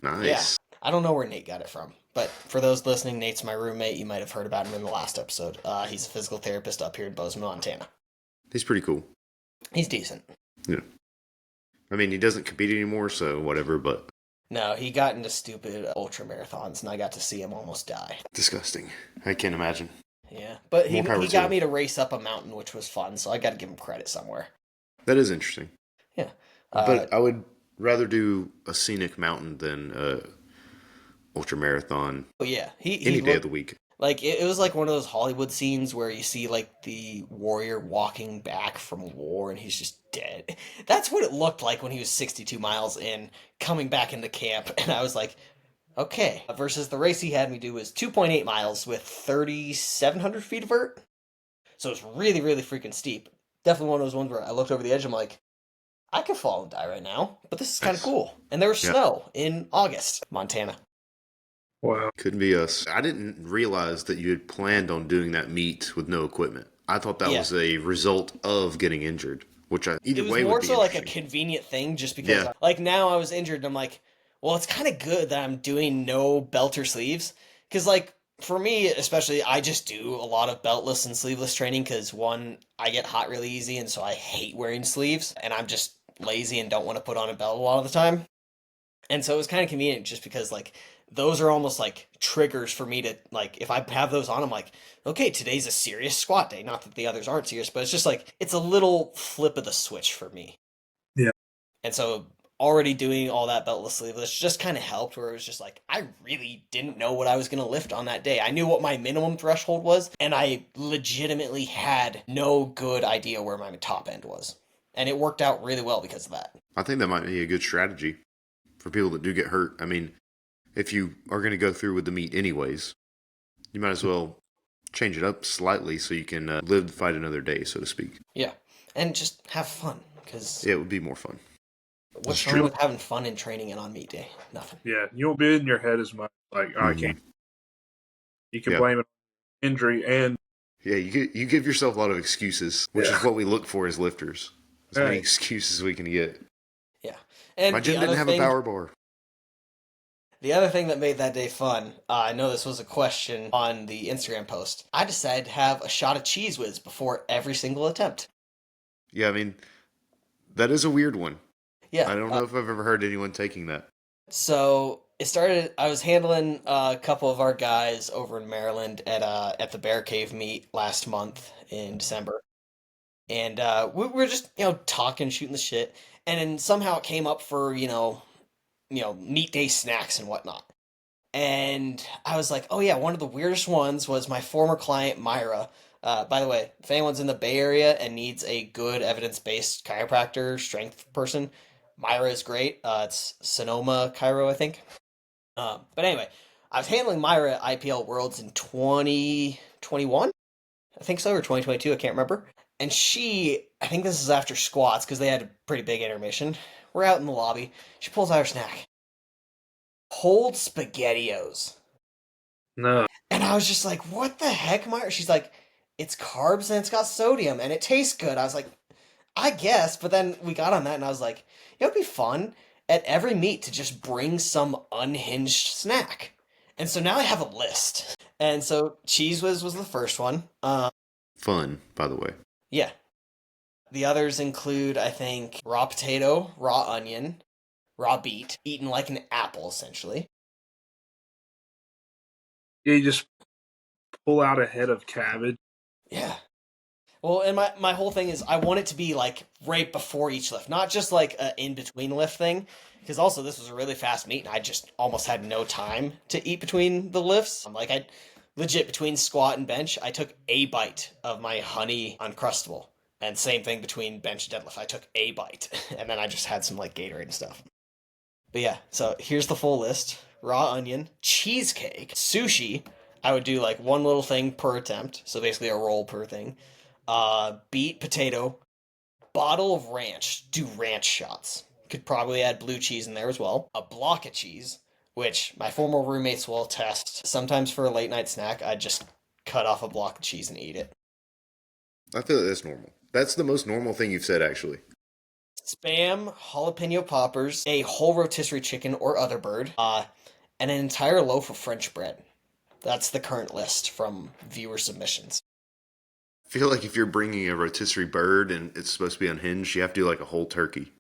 Nice. Yeah, I don't know where Nate got it from, but for those listening, Nate's my roommate. You might have heard about him in the last episode. He's a physical therapist up here in Bozeman, Montana. He's pretty cool. He's decent. Yeah. I mean, he doesn't compete anymore, so whatever, but... No, he got into stupid ultra marathons, and I got to see him almost die. Disgusting. I can't imagine. Yeah, but he got me to race up a mountain, which was fun, so I got to give him credit somewhere. That is interesting. Yeah. But I would rather do a scenic mountain than a ultra marathon. Oh yeah, any day of the week. It was like one of those Hollywood scenes where you see the warrior walking back from war and he's just dead. That's what it looked like when he was 62 miles in, coming back into camp, and I was like, okay. Versus the race he had me do was 2.8 miles with 3,700 feet of vert. So it's really, really freaking steep. Definitely one of those ones where I looked over the edge, I'm like, I could fall and die right now, but this is kind of cool. And there was snow in August, Montana. Wow. Couldn't be us. I didn't realize that you had planned on doing that meet with no equipment. I thought that was a result of getting injured, which either way would be It was more so like a interesting. convenient thing just because, now I was injured and I'm like, well, it's kind of good that I'm doing no belt or sleeves. Because, for me, especially, I just do a lot of beltless and sleeveless training because, one, I get hot really easy, and so I hate wearing sleeves, and I'm just lazy and don't want to put on a belt a lot of the time. And so it was kind of convenient just because, those are almost triggers for me to, if I have those on, I'm like, okay, today's a serious squat day. Not that the others aren't serious, but it's just it's a little flip of the switch for me. Yeah. And so already doing all that beltless sleeveless just kind of helped, where it was just I really didn't know what I was going to lift on that day. I knew what my minimum threshold was, and I legitimately had no good idea where my top end was. And it worked out really well because of that. I think that might be a good strategy for people that do get hurt. I mean, if you are going to go through with the meet anyways, you might as well change it up slightly so you can live to fight another day, so to speak. Yeah, and just have fun, because... Yeah, it would be more fun. What's wrong with having fun in training and on meet day? Nothing. Yeah, you won't be in your head as much. I can't. You can blame it on injury and... Yeah, you give yourself a lot of excuses, which is what we look for as lifters. As many excuses as we can get. Yeah. And my gym didn't have a power bar. The other thing that made that day fun, I know this was a question on the Instagram post, I decided to have a shot of Cheese Whiz before every single attempt. Yeah, I mean, that is a weird one. Yeah. I don't know if I've ever heard anyone taking that. So it started, I was handling a couple of our guys over in Maryland at the Bear Cave meet last month in December. And we were just, talking, shooting the shit. And then somehow it came up for, meat day snacks and whatnot. And I was like, oh yeah, one of the weirdest ones was my former client, Myra. By the way, if anyone's in the Bay Area and needs a good evidence-based chiropractor, strength person, Myra is great. It's Sonoma Chiro, I think. But anyway, I was handling Myra at IPL Worlds in 2021, I think so, or 2022, I can't remember. And I think this is after squats because they had a pretty big intermission. We're out in the lobby. She pulls out her snack. Cold SpaghettiOs. No. And I was just like, what the heck, Myra? She's like, it's carbs and it's got sodium and it tastes good. I was like, I guess. But then we got on that and I was like, it would be fun at every meet to just bring some unhinged snack. And so now I have a list. And so Cheese Whiz was the first one. Fun, by the way. Yeah. The others include, I think, raw potato, raw onion, raw beet, eaten like an apple, essentially. Yeah, you just pull out a head of cabbage. Yeah. Well, and my whole thing is I want it to be like right before each lift, not just like an in-between lift thing. Because also this was a really fast meet and I just almost had no time to eat between the lifts. Like I legit between squat and bench, I took a bite of my honey Uncrustable. And same thing between bench and deadlift. I took a bite and then I just had some like Gatorade and stuff. But yeah, so here's the full list. Raw onion, cheesecake, sushi. I would do like one little thing per attempt. So basically a roll per thing. Beet, potato, bottle of ranch. Do ranch shots. Could probably add blue cheese in there as well. A block of cheese, which my former roommates will attest. Sometimes for a late night snack, I'd just cut off a block of cheese and eat it. I feel like that's normal. That's the most normal thing you've said, actually. Spam, jalapeno poppers, a whole rotisserie chicken or other bird, and an entire loaf of French bread. That's the current list from viewer submissions. I feel like if you're bringing a rotisserie bird and it's supposed to be unhinged, you have to do like a whole turkey.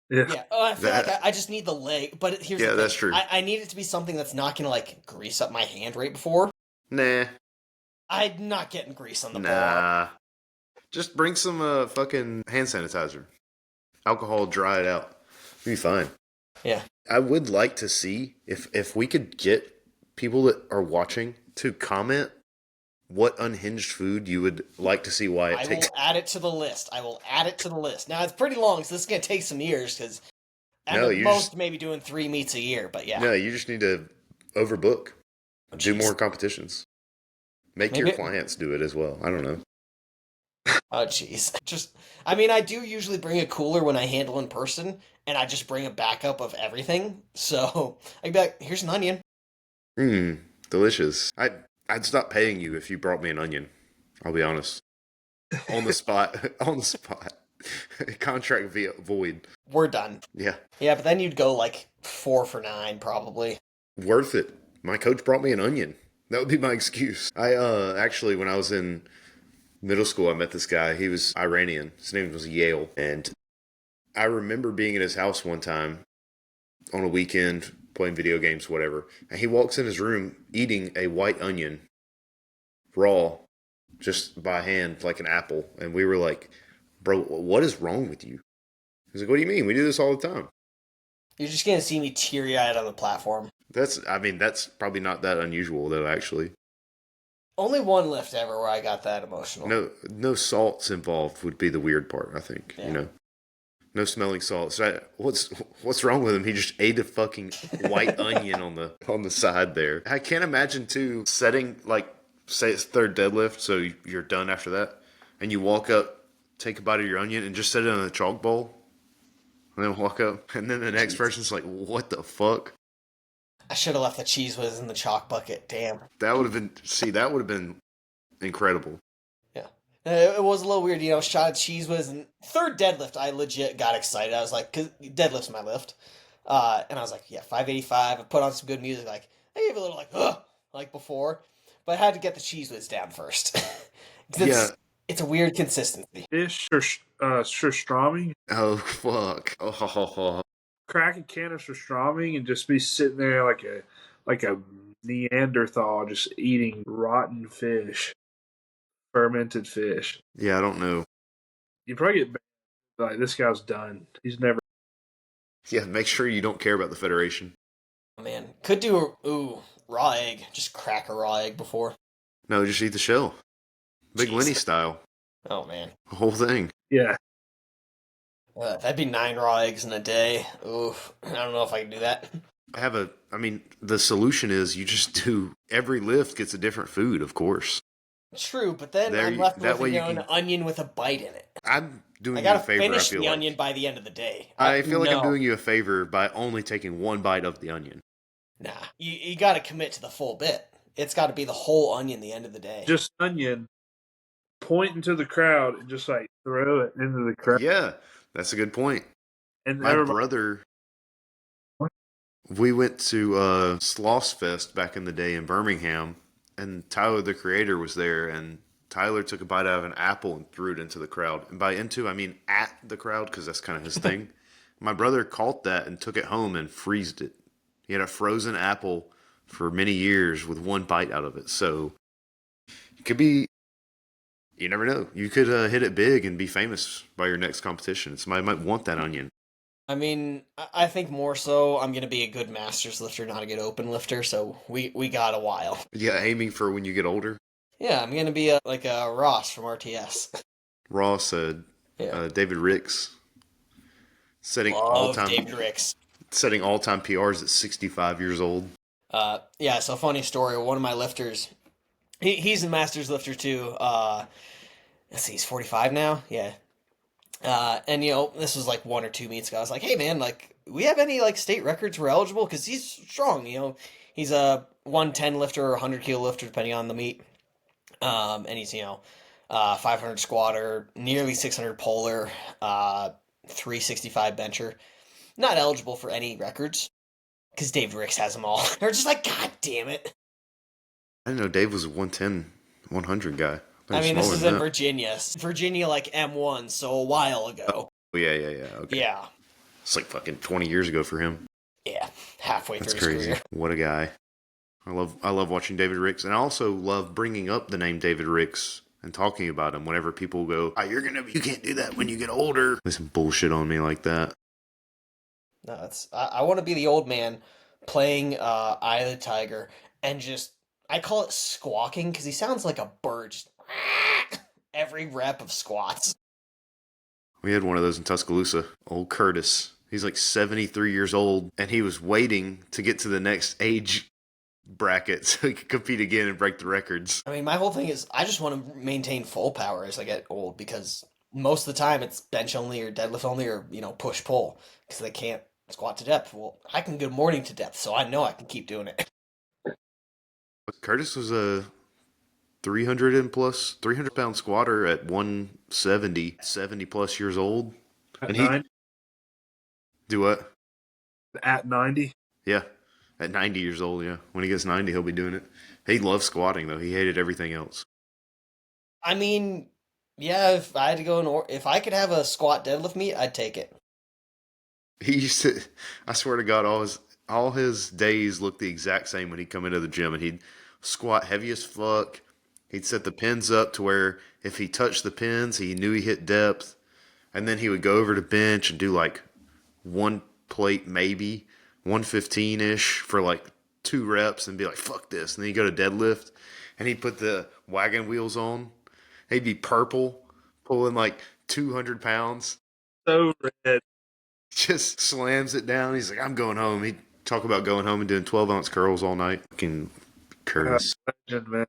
Yeah. Oh, I feel like I just need the leg, but here's the thing. That's true. I need it to be something that's not gonna like grease up my hand right before. Nah. I'm not getting grease on the ball. Nah. Just bring some fucking hand sanitizer. Alcohol, dry it out. Be fine. Yeah. I would like to see if we could get people that are watching to comment what unhinged food you would like to see Wyatt take. I will add it to the list. Now, it's pretty long, so this is going to take some years, because maybe doing 3 meets a year, but yeah. No, you just need to overbook. Do more competitions. Make your clients do it as well. I don't know. Oh, jeez. I do usually bring a cooler when I handle in person, and I just bring a backup of everything. So, I'd be like, here's an onion. Delicious. I'd stop paying you if you brought me an onion. I'll be honest. On the spot. Contract void. We're done. Yeah. Yeah, but then you'd go like 4 for 9, probably. Worth it. My coach brought me an onion. That would be my excuse. I actually, when I was in middle school, I met this guy. He was Iranian. His name was Yale. And I remember being at his house one time on a weekend, playing video games, whatever. And he walks in his room eating a white onion, raw, just by hand, like an apple. And we were like, bro, what is wrong with you? He's like, what do you mean? We do this all the time. You're just going to see me teary-eyed on the platform. That's probably not that unusual, though, actually. Only one lift ever where I got that emotional. No salts involved would be the weird part, I think. Yeah. No smelling salts. What's wrong with him? He just ate a fucking white onion on the side there. I can't imagine too setting, like, say it's third deadlift, so you're done after that, and you walk up, take a bite of your onion, and just set it in a chalk bowl, and then walk up, and then the next person's like, "What the fuck?" I should have left the cheese whiz in the chalk bucket. Damn. That would have been incredible. Yeah. It was a little weird, shot of cheese whiz, and third deadlift, I legit got excited. I was like, because deadlift's my lift. And I was like, yeah, 585. I put on some good music. Like, I gave a little, like, ugh, like before. But I had to get the cheese whiz down first. It's a weird consistency. Fish or surströmming. Oh, fuck. Oh. Crack a can of surströmming and just be sitting there like a Neanderthal just eating rotten fish, fermented fish. Yeah, I don't know. You probably get like, this guy's done. He's never Yeah, make sure you don't care about the Federation. Oh, man, could do raw egg. Just crack a raw egg before. No, just eat the shell. Big Jeez. Lenny style. Oh man, The whole thing. Yeah. that'd be 9 raw eggs in a day. Oof, I don't know if I can do that. The solution is you just do, every lift gets a different food, of course. True, but then There I'm you- left that with way you an can- onion with a bite in it. I'm doing I you a gotta favor, I finish feel the like. onion by the end of the day. I feel like I'm No. doing you a favor by only taking one bite of the onion. Nah, you gotta commit to the full bit. It's got to be the whole onion the end of the day. Just onion, point into the crowd and just like throw it into the crowd. Yeah, that's a good point. And My everybody, brother, What? we went to Sloss Fest back in the day in Birmingham, and Tyler, the creator, was there, and Tyler took a bite out of an apple and threw it into the crowd. And by into, I mean at the crowd, because that's kind of his thing. My brother caught that and took it home and freezed it. He had a frozen apple for many years with one bite out of it. So it could be, you never know. You could hit it big and be famous by your next competition. Somebody might want that onion. I mean, I think more so I'm going to be a good masters lifter, not a good open lifter, so we got a while. Yeah, aiming for when you get older. Yeah, I'm going to be like a Ross from RTS. Ross said, Yeah. David Ricks setting Love all-time David Ricks. setting all-time PRs at 65 years old. Yeah, so funny story. One of my lifters, he's a masters lifter too. Let's see, he's 45 now. Yeah. And this was like 1 or 2 meets ago. I was like, hey man, like, we have any like state records we're eligible? Because he's strong. He's a 110 lifter or 100 kilo lifter depending on the meet. And he's 500 squatter, nearly 600 polar, 365 bencher. Not eligible for any records because Dave Ricks has them all. They're just like, God damn it. I didn't know Dave was a 110, 100 guy. I mean, this is in in Virginia. Virginia, like M1, so a while ago. Oh, yeah. Okay. Yeah. It's like fucking 20 years ago for him. Yeah. Halfway That's through his crazy. career. What a guy. I love watching David Ricks, and I also love bringing up the name David Ricks and talking about him whenever people go, you can't do that when you get older. There's some bullshit on me like that. No, I want to be the old man playing Eye of the Tiger and just, I call it squawking because he sounds like a bird. Just every rep of squats. We had one of those in Tuscaloosa. Old Curtis. He's like 73 years old, and he was waiting to get to the next age bracket so he could compete again and break the records. I mean, my whole thing is I just want to maintain full power as I get old because most of the time it's bench only or deadlift only or, push pull because they can't squat to depth. Well, I can good morning to depth, so I know I can keep doing it. Curtis was a 300 pound squatter at 170, 70 plus years old. At 90? Do what? At 90? Yeah. At 90 years old, yeah. When he gets 90, he'll be doing it. He loves squatting, though. He hated everything else. I mean, yeah, if I had to go if I could have a squat deadlift meet, I'd take it. He used to, I swear to God, all his days looked the exact same when he'd come into the gym, and he'd squat heavy as fuck. He'd set the pins up to where if he touched the pins, he knew he hit depth. And then he would go over to bench and do like one plate maybe, 115-ish for like 2 reps and be like, fuck this. And then he'd go to deadlift and he'd put the wagon wheels on. He'd be purple, pulling like 200 pounds. So red. Just slams it down. He's like, I'm going home. He'd talk about going home and doing 12-ounce curls all night. Fucking Curtis. Legend, man.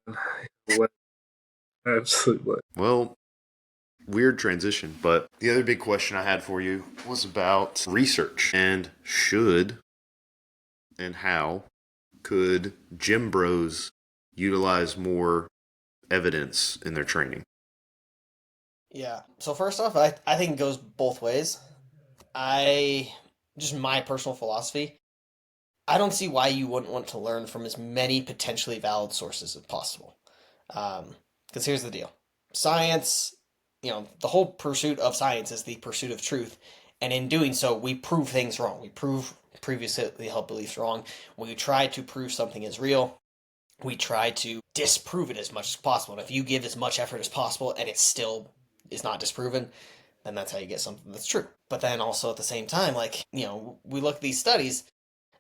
Absolutely. Well, weird transition, but the other big question I had for you was about research and how could gym bros utilize more evidence in their training? Yeah. So first off, I think it goes both ways. Just my personal philosophy, I don't see why you wouldn't want to learn from as many potentially valid sources as possible. Because here's the deal. Science, the whole pursuit of science is the pursuit of truth. And in doing so, we prove things wrong. We prove previously held beliefs wrong. We try to prove something is real. We try to disprove it as much as possible. And if you give as much effort as possible and it still is not disproven, then that's how you get something that's true. But then also at the same time, like, we look at these studies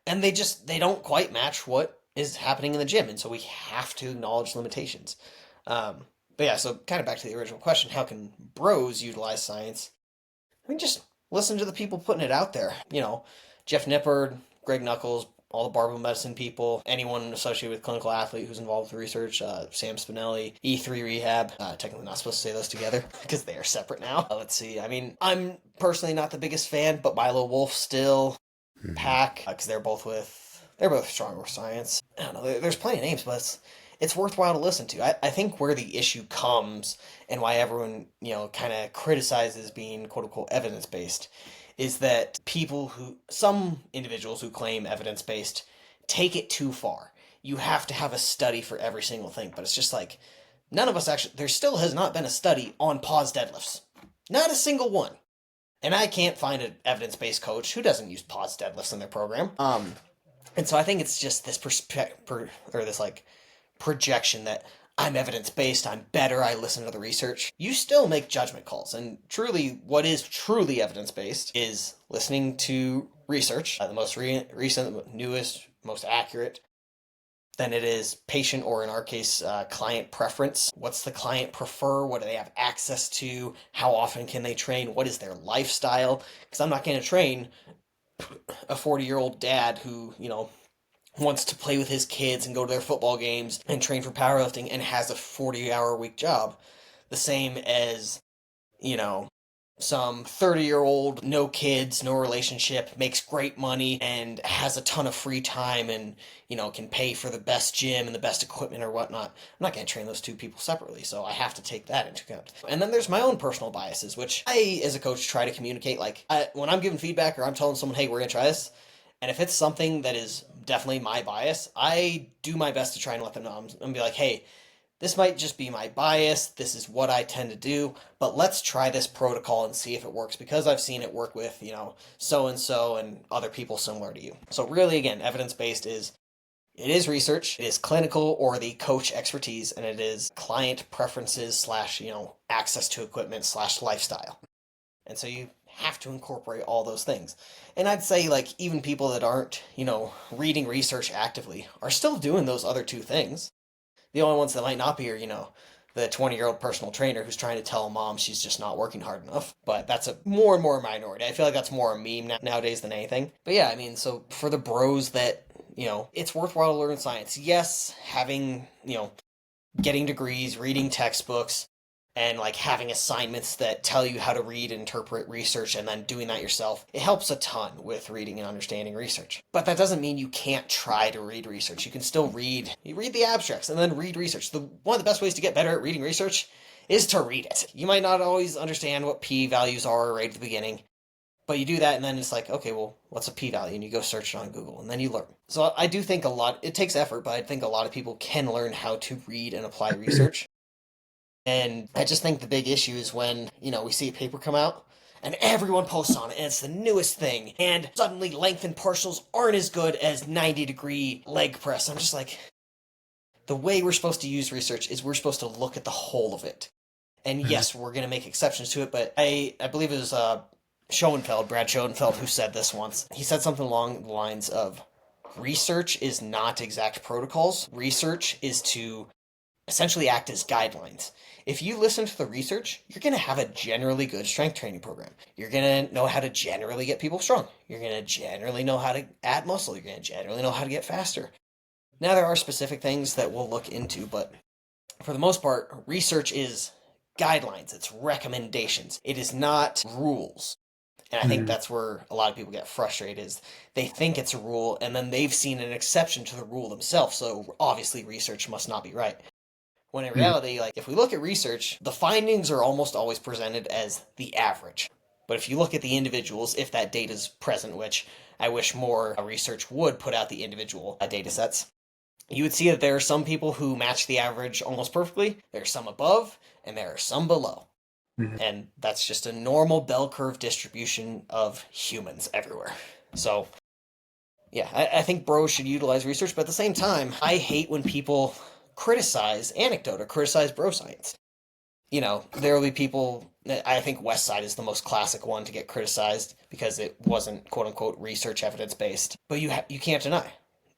and they don't quite match what is happening in the gym. And so we have to acknowledge limitations. But yeah, so kind of back to the original question, how can bros utilize science? I mean, just listen to the people putting it out there. Jeff Nippard, Greg Knuckles, all the barbell medicine people, anyone associated with clinical athlete who's involved with research, Sam Spinelli, E3 Rehab. Technically not supposed to say those together because they are separate now. Let's see. I mean, I'm personally not the biggest fan, but Milo Wolf still, Pack, because they're both strong with science. I don't know. There's plenty of names, but it's worthwhile to listen to. I think where the issue comes and why everyone, kind of criticizes being quote unquote evidence based is that some individuals who claim evidence-based take it too far. You have to have a study for every single thing, but it's just like, none of us actually, there still has not been a study on pause deadlifts. Not a single one. And I can't find an evidence-based coach who doesn't use pause deadlifts in their program. And so I think it's just this projection that I'm evidence-based, I'm better, I listen to the research. You still make judgment calls, and truly, what is truly evidence-based is listening to research, the most recent, newest, most accurate. Then it is patient, or in our case, client preference. What's the client prefer? What do they have access to? How often can they train? What is their lifestyle? Because I'm not going to train a 40-year-old dad who, wants to play with his kids and go to their football games and train for powerlifting and has a 40-hour-a-week job. The same as, some 30-year-old, no kids, no relationship, makes great money and has a ton of free time and, can pay for the best gym and the best equipment or whatnot. I'm not going to train those two people separately, so I have to take that into account. And then there's my own personal biases, which I, as a coach, try to communicate. Like, when I'm giving feedback or I'm telling someone, hey, we're going to try this, and if it's something that is definitely my bias, I do my best to try and let them know. I'm going to be like, hey, this might just be my bias. This is what I tend to do, but let's try this protocol and see if it works because I've seen it work with, so-and-so and other people similar to you. So really, again, evidence-based is research, it is clinical or the coach expertise, and it is client preferences / access to equipment / lifestyle. And so you have to incorporate all those things. And I'd say, even people that aren't, reading research actively are still doing those other two things. The only ones that might not be are, the 20-year-old personal trainer who's trying to tell mom she's just not working hard enough. But that's a more and more minority. I feel like that's more a meme nowadays than anything. But yeah, I mean, so for the bros that, it's worthwhile to learn science. Yes, having, getting degrees, reading textbooks, and having assignments that tell you how to read and interpret research and then doing that yourself, it helps a ton with reading and understanding research. But that doesn't mean you can't try to read research. You can still read the abstracts and then read research. One of the best ways to get better at reading research is to read it. You might not always understand what p-values are right at the beginning, but you do that and then it's like, okay, well, what's a p-value? And you go search it on Google and then you learn. So I do think it takes effort, but I think a lot of people can learn how to read and apply research. And I just think the big issue is when, we see a paper come out and everyone posts on it and it's the newest thing and suddenly length and partials aren't as good as 90-degree leg press. I'm just like, the way we're supposed to use research is we're supposed to look at the whole of it. And yes, we're going to make exceptions to it, but I believe it was Brad Schoenfeld, who said this once. He said something along the lines of, research is not exact protocols. Research is to essentially act as guidelines. If you listen to the research, you're going to have a generally good strength training program. You're going to know how to generally get people strong. You're going to generally know how to add muscle. You're going to generally know how to get faster. Now, there are specific things that we'll look into, but for the most part, research is guidelines. It's recommendations. It is not rules. And I think that's where a lot of people get frustrated is they think it's a rule and then they've seen an exception to the rule themselves. So obviously research must not be right. When in reality, if we look at research, the findings are almost always presented as the average. But if you look at the individuals, if that data is present, which I wish more research would put out the individual data sets, you would see that there are some people who match the average almost perfectly. There are some above, and there are some below. And that's just a normal bell curve distribution of humans everywhere. So, yeah, I think bros should utilize research, but at the same time, I hate when people criticize anecdote or criticize bro science. there will be people. I think West Side is the most classic one to get criticized because it wasn't quote unquote research evidence based. But you can't deny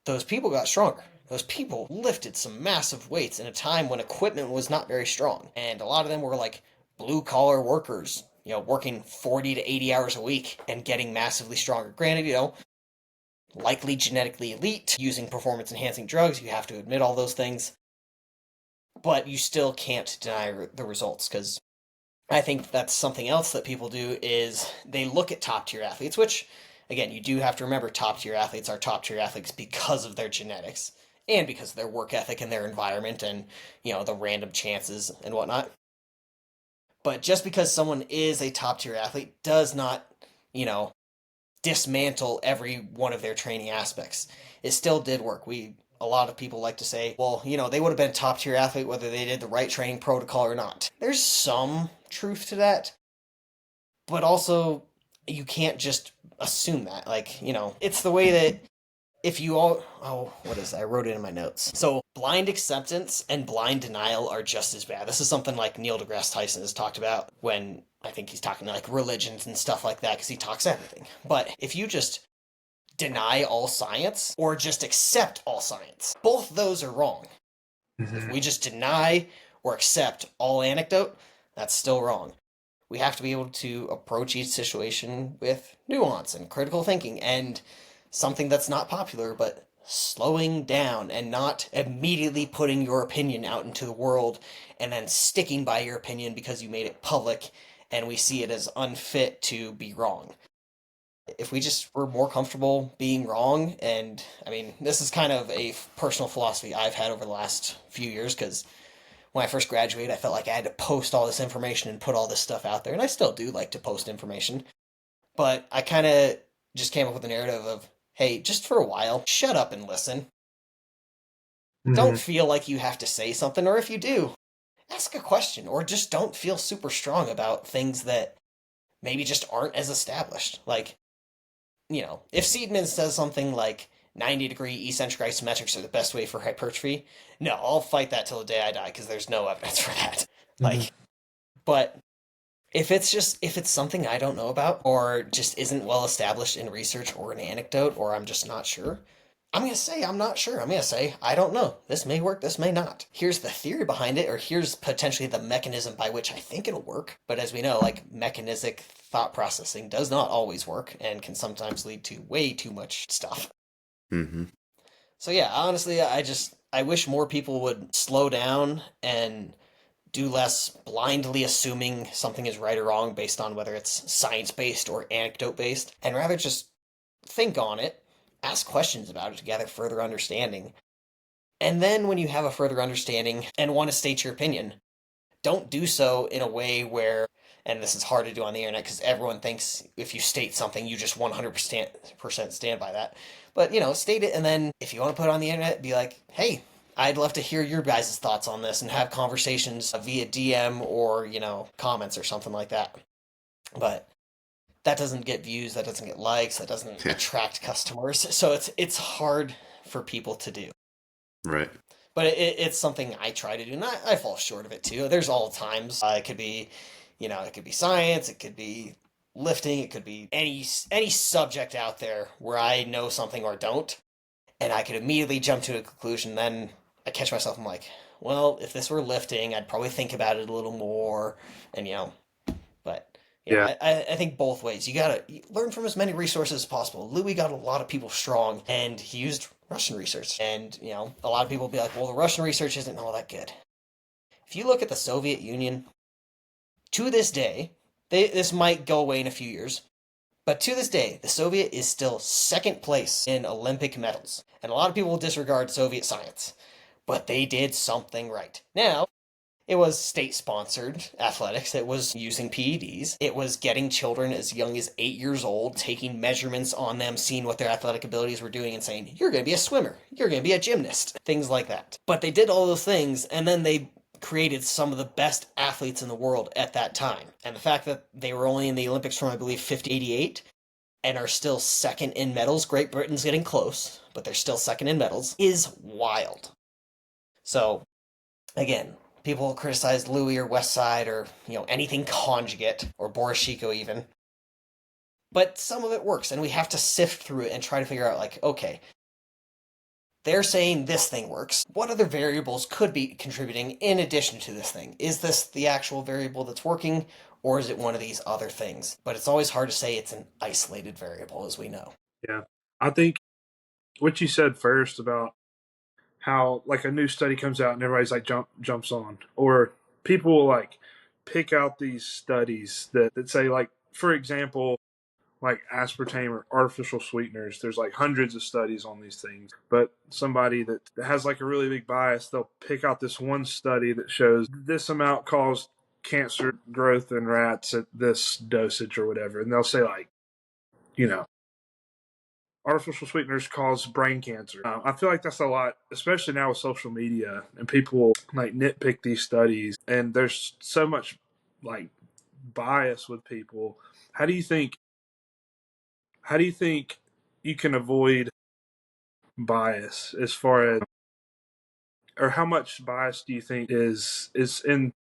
those people got stronger. Those people lifted some massive weights in a time when equipment was not very strong, and a lot of them were like blue collar workers, working 40 to 80 hours a week and getting massively stronger. Granted, likely genetically elite, using performance enhancing drugs. You have to admit all those things. But you still can't deny the results, because I think that's something else that people do is they look at top tier athletes, which, again, you do have to remember top tier athletes are top tier athletes because of their genetics and because of their work ethic and their environment and, the random chances and whatnot. But just because someone is a top tier athlete does not, dismantle every one of their training aspects. It still did work. A lot of people like to say, well, they would have been a top tier athlete whether they did the right training protocol or not. There's some truth to that, but also you can't just assume that. It's the way that if you what is that? I wrote it in my notes. So blind acceptance and blind denial are just as bad. This is something like Neil deGrasse Tyson has talked about when I think he's talking like religions and stuff like that, because he talks everything. But if you just deny all science or just accept all science, both those are wrong. Mm-hmm. If we just deny or accept all anecdote, that's still wrong. We have to be able to approach each situation with nuance and critical thinking and something that's not popular, but slowing down and not immediately putting your opinion out into the world and then sticking by your opinion because you made it public and we see it as unfit to be wrong. If we just were more comfortable being wrong, and this is kind of a personal philosophy I've had over the last few years, because when I first graduated, I felt like I had to post all this information and put all this stuff out there, and I still do like to post information, but I kind of just came up with a narrative of, hey, just for a while, shut up and listen. Mm-hmm. Don't feel like you have to say something, or if you do, ask a question, or just don't feel super strong about things that maybe just aren't as established. If Seidman says something like 90-degree eccentric isometrics are the best way for hypertrophy, no, I'll fight that till the day I die, because there's no evidence for that. Mm-hmm. But if it's something I don't know about, or just isn't well established in research or an anecdote, or I'm just not sure, I'm going to say I'm not sure. I'm going to say I don't know. This may work, this may not. Here's the theory behind it, or here's potentially the mechanism by which I think it'll work. But as we know, mechanistic thought processing does not always work and can sometimes lead to way too much stuff. Mm-hmm. So yeah, honestly, I wish more people would slow down and do less blindly assuming something is right or wrong based on whether it's science-based or anecdote-based, and rather just think on it, ask questions about it to gather further understanding. And then when you have a further understanding and want to state your opinion, don't do so in a way where, and this is hard to do on the internet because everyone thinks if you state something, you just 100% stand by that. But, state it, and then if you want to put it on the internet, be like, hey, I'd love to hear your guys' thoughts on this and have conversations via DM or, comments or something like that. But that doesn't get views, that doesn't get likes, that doesn't attract customers. So it's hard for people to do. Right. But it's something I try to do, and I fall short of it too. There's all times. It could be, it could be science, it could be lifting, it could be any subject out there where I know something or don't, and I could immediately jump to a conclusion. Then I catch myself, I'm like, well, if this were lifting, I'd probably think about it a little more, and but yeah, I think both ways. You gotta learn from as many resources as possible. Louis got a lot of people strong, and he used Russian research, and a lot of people be like, well, the Russian research isn't all that good. If you look at the Soviet Union, to this day, this might go away in a few years, but to this day, the Soviet is still second place in Olympic medals, and a lot of people will disregard Soviet science, but they did something right. Now, it was state-sponsored athletics. It was using PEDs. It was getting children as young as 8 years old, taking measurements on them, seeing what their athletic abilities were doing, and saying, you're going to be a swimmer. You're going to be a gymnast. Things like that. But they did all those things, and then they created some of the best athletes in the world at that time. And the fact that they were only in the Olympics from, I believe, 1988, and are still second in medals, Great Britain's getting close, but they're still second in medals, is wild. So, again, People will criticize Louis or Westside or, anything conjugate or Boris Chico even. But some of it works, and we have to sift through it and try to figure out, like, okay, they're saying this thing works. What other variables could be contributing in addition to this thing? Is this the actual variable that's working, or is it one of these other things? But it's always hard to say it's an isolated variable, as we know. Yeah. I think what you said first about how like a new study comes out and everybody's like jumps on, or people will like pick out these studies that say, like, for example, like aspartame or artificial sweeteners. There's like hundreds of studies on these things, but somebody that has like a really big bias, they'll pick out this one study that shows this amount caused cancer growth in rats at this dosage or whatever, and they'll say, like, you know, artificial sweeteners cause brain cancer. I feel like that's a lot, especially now with social media, and people like nitpick these studies, and there's so much like bias with people. How do you think you can avoid bias, as far as, or how much bias do you think is in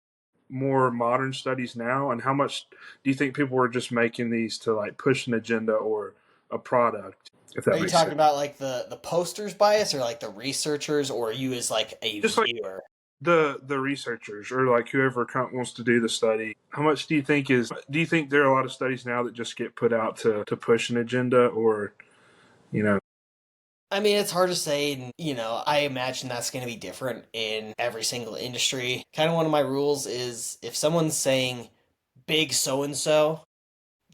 more modern studies now, and how much do you think people were just making these to like push an agenda or a product, if that Are you makes talking sense? about like the posters bias or like the researchers, or you as like a Just like viewer? the researchers, or like whoever wants to do the study, how much do you think there are a lot of studies now that just get put out to push an agenda, or you know I mean, it's hard to say, and I imagine that's going to be different in every single industry. Kind of one of my rules is if someone's saying big so and so,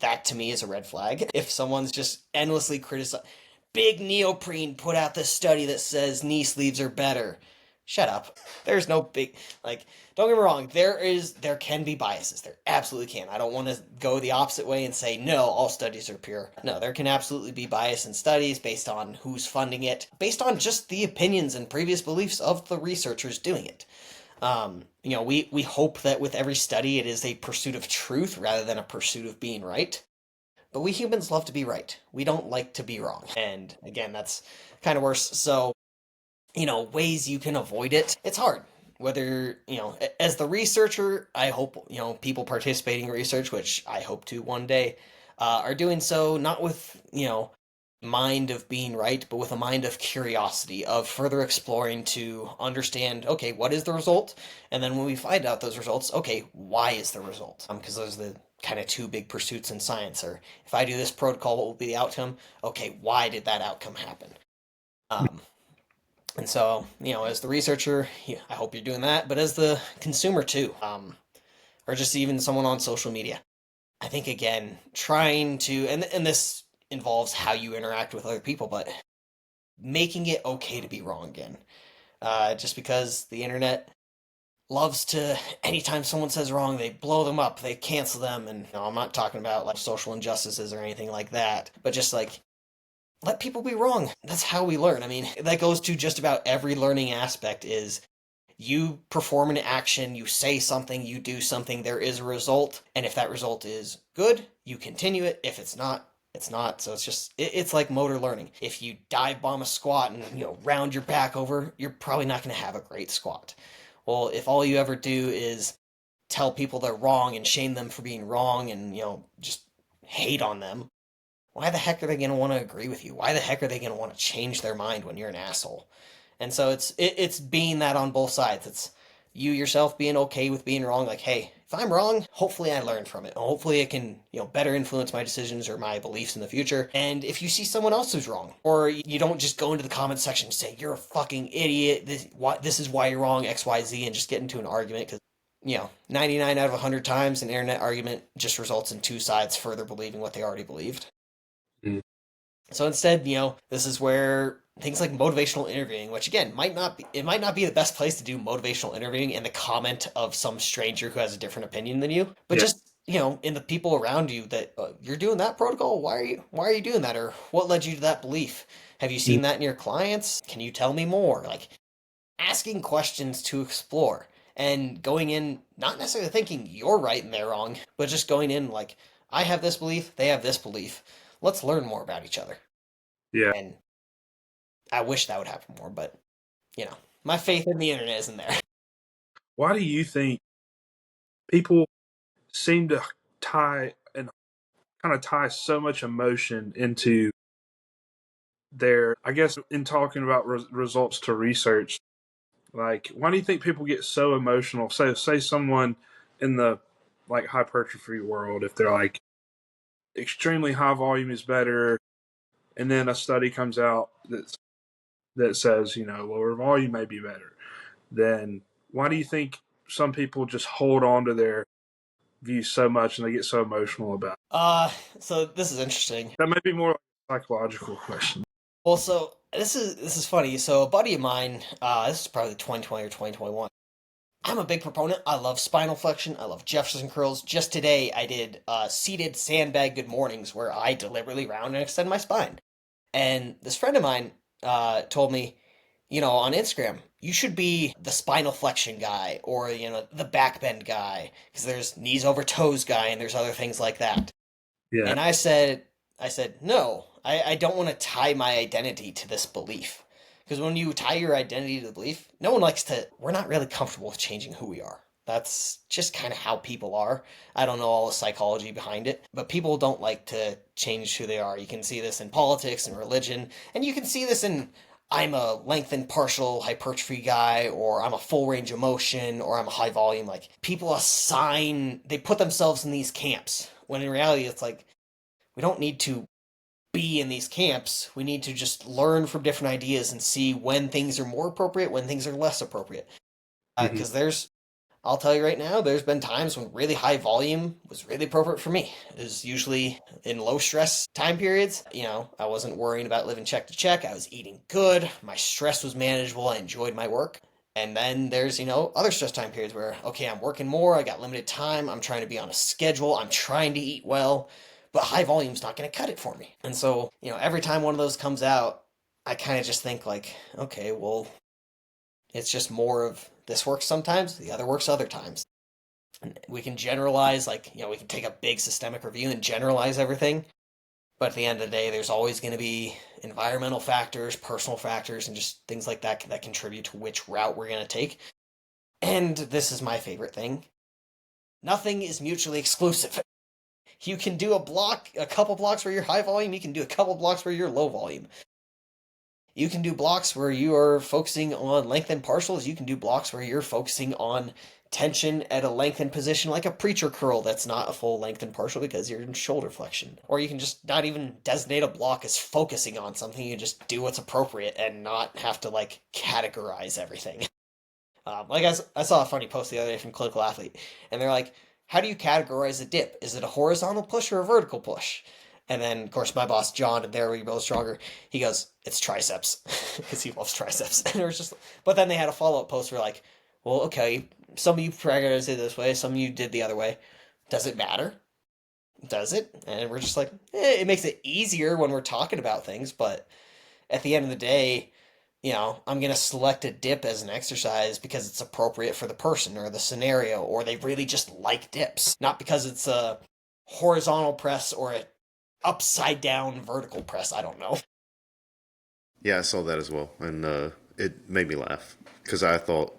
that to me is a red flag. If someone's just endlessly criticizing, big neoprene put out this study that says knee sleeves are better. Shut up. There's no big, like, don't get me wrong, there can be biases. There absolutely can. I don't want to go the opposite way and say, no, all studies are pure. No, there can absolutely be bias in studies based on who's funding it, based on just the opinions and previous beliefs of the researchers doing it. We hope that with every study it is a pursuit of truth rather than a pursuit of being right. But we humans love to be right. We don't like to be wrong. And again, that's kind of worse. So, ways you can avoid it. It's hard. Whether, as the researcher, I hope, people participating in research, which I hope to one day, are doing so not with, mind of being right, but with a mind of curiosity, of further exploring to understand, okay, what is the result? And then when we find out those results, okay, why is the result? Because those are the kind of two big pursuits in science. Or if I do this protocol, what will be the outcome? Okay, why did that outcome happen? And so, as the researcher, I hope you're doing that. But as the consumer too, or just even someone on social media, I think again, trying to, and this involves how you interact with other people, but making it okay to be wrong again. Just because the internet loves to, anytime someone says wrong, they blow them up, they cancel them, and I'm not talking about like social injustices or anything like that, but just like let people be wrong. That's how we learn. I mean, that goes to just about every learning aspect is you perform an action, you say something, you do something, there is a result, and if that result is good, you continue it. If it's not, it's not. So it's like motor learning. If you dive bomb a squat and round your back over, you're probably not going to have a great squat. Well, if all you ever do is tell people they're wrong and shame them for being wrong and just hate on them, why the heck are they going to want to agree with you? Why the heck are they going to want to change their mind when you're an asshole? And so it's being that on both sides. It's you yourself being okay with being wrong. Like, hey, if I'm wrong, hopefully I learn from it. Hopefully it can, better influence my decisions or my beliefs in the future. And if you see someone else who's wrong, or you don't just go into the comment section and say, you're a fucking idiot, this is why you're wrong, X, Y, Z, and just get into an argument, because 99 out of 100 times an internet argument just results in two sides further believing what they already believed. Mm. So instead, this is where things like motivational interviewing, which again might not be the best place to do motivational interviewing in the comment of some stranger who has a different opinion than you, but just in the people around you that you're doing that protocol. Why are you doing that, or what led you to that belief? Have you seen that in your clients? Can you tell me more? Like asking questions to explore and going in not necessarily thinking you're right and they're wrong, but just going in like I have this belief, they have this belief. Let's learn more about each other. Yeah. And I wish that would happen more, but my faith in the internet isn't there. why do you think people seem to tie and kind of tie so much emotion into their, I guess, in talking about results to research, like, why do you think people get so emotional? Say someone in the like hypertrophy world, if they're like extremely high volume is better, and then a study comes out that says, you know, lower volume may be better, then why do you think some people just hold on to their views so much and they get so emotional about it? So this is interesting. That may be more like a psychological question. Well, so this is funny. So a buddy of mine, this is probably 2020 or 2021. I'm a big proponent. I love spinal flexion. I love Jefferson curls. Just today, I did seated sandbag good mornings where I deliberately round and extend my spine. And this friend of mine told me, you know, on Instagram, you should be the spinal flexion guy or, you know, the back bend guy because there's knees over toes guy and there's other things like that. Yeah. And I said, no, I don't want to tie my identity to this belief. Because when you tie your identity to the belief, no one likes to, we're not really comfortable with changing who we are. That's just kind of how people are. I don't know all the psychology behind it, but people don't like to change who they are. You can see this in politics and religion, and you can see this in I'm a lengthened partial hypertrophy guy, or I'm a full range of motion, or I'm a high volume. Like, people they put themselves in these camps, when in reality it's like, we don't need to be in these camps. We need to just learn from different ideas and see when things are more appropriate, when things are less appropriate. Because I'll tell you right now, there's been times when really high volume was really appropriate for me. It was usually in low stress time periods. You know, I wasn't worrying about living check to check. I was eating good. My stress was manageable. I enjoyed my work. And then there's, you know, other stress time periods where, okay, I'm working more. I got limited time. I'm trying to be on a schedule. I'm trying to eat well. But high volume's not going to cut it for me. And so, you know, every time one of those comes out, I kind of just think like, okay, well, it's just more of this works sometimes, the other works other times. And we can generalize, like, you know, we can take a big systemic review and generalize everything. But at the end of the day, there's always going to be environmental factors, personal factors, and just things like that that contribute to which route we're going to take. And this is my favorite thing. Nothing is mutually exclusive. You can do a couple blocks where you're high volume. You can do a couple blocks where you're low volume. You can do blocks where you are focusing on lengthened partials. You can do blocks where you're focusing on tension at a lengthened position, like a preacher curl that's not a full lengthened partial because you're in shoulder flexion. Or you can just not even designate a block as focusing on something. You just do what's appropriate and not have to, like, categorize everything. Like, I saw a funny post the other day from Clinical Athlete, and they're like, how do you categorize a dip? Is it a horizontal push or a vertical push? And then, of course, my boss, John, and there we build stronger, he goes, it's triceps, because he loves triceps. And it was just, but then they had a follow-up post where like, well, okay, some of you categorized it this way, some of you did the other way. Does it matter? Does it? And we're just like, it makes it easier when we're talking about things, but at the end of the day, you know, I'm going to select a dip as an exercise because it's appropriate for the person or the scenario, or they really just like dips, not because it's a horizontal press or a upside down vertical press. I don't know. Yeah, I saw that as well, and it made me laugh because I thought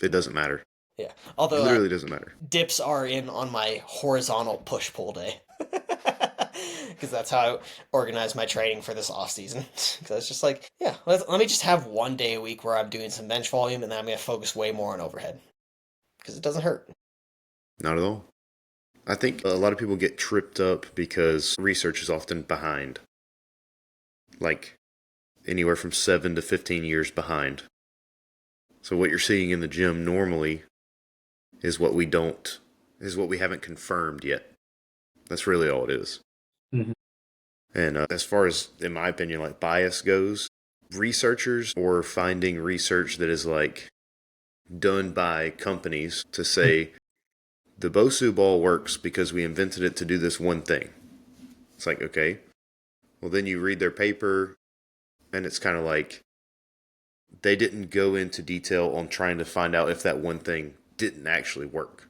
it doesn't matter. Yeah, It although literally doesn't matter. dips are in on my horizontal push pull day because that's how I organize my training for this off season. Because it's just like, yeah, let me just have one day a week where I'm doing some bench volume, and then I'm going to focus way more on overhead because it doesn't hurt. Not at all. I think a lot of people get tripped up because research is often behind. Like anywhere from 7 to 15 years behind. So what you're seeing in the gym normally is what we haven't confirmed yet. That's really all it is. Mm-hmm. And as far as, in my opinion, like bias goes, researchers or finding research that is like done by companies to say the Bosu ball works because we invented it to do this one thing. It's like, okay, well then you read their paper and it's kind of like they didn't go into detail on trying to find out if that one thing didn't actually work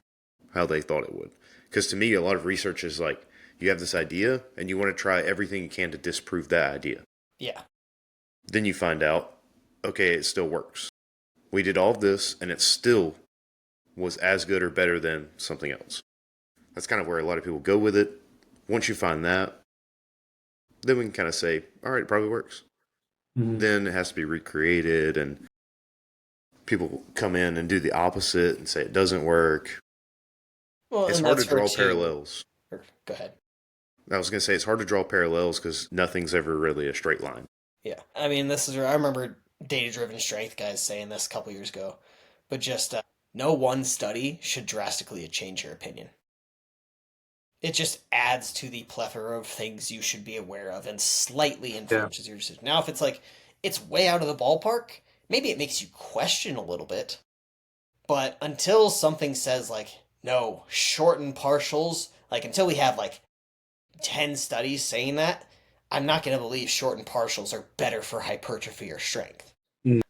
how they thought it would. Because to me, a lot of research is like, you have this idea and you want to try everything you can to disprove that idea. Yeah. Then you find out, okay, it still works. We did all of this and it still was as good or better than something else. That's kind of where a lot of people go with it. Once you find that, then we can kind of say, all right, it probably works. Mm-hmm. Then it has to be recreated, and people come in and do the opposite and say it doesn't work. Well, It's and hard that's to draw fair, too. parallels. Go ahead. I was going to say it's hard to draw parallels because nothing's ever really a straight line. Yeah. I mean, this is, I remember data-driven strength guys saying this a couple years ago, but just no one study should drastically change your opinion. It just adds to the plethora of things you should be aware of and slightly influences your decision. Now, if it's like, it's way out of the ballpark, maybe it makes you question a little bit. But until something says, like, no, shorten partials, like, until we have, like, 10 studies saying that, I'm not going to believe shortened partials are better for hypertrophy or strength.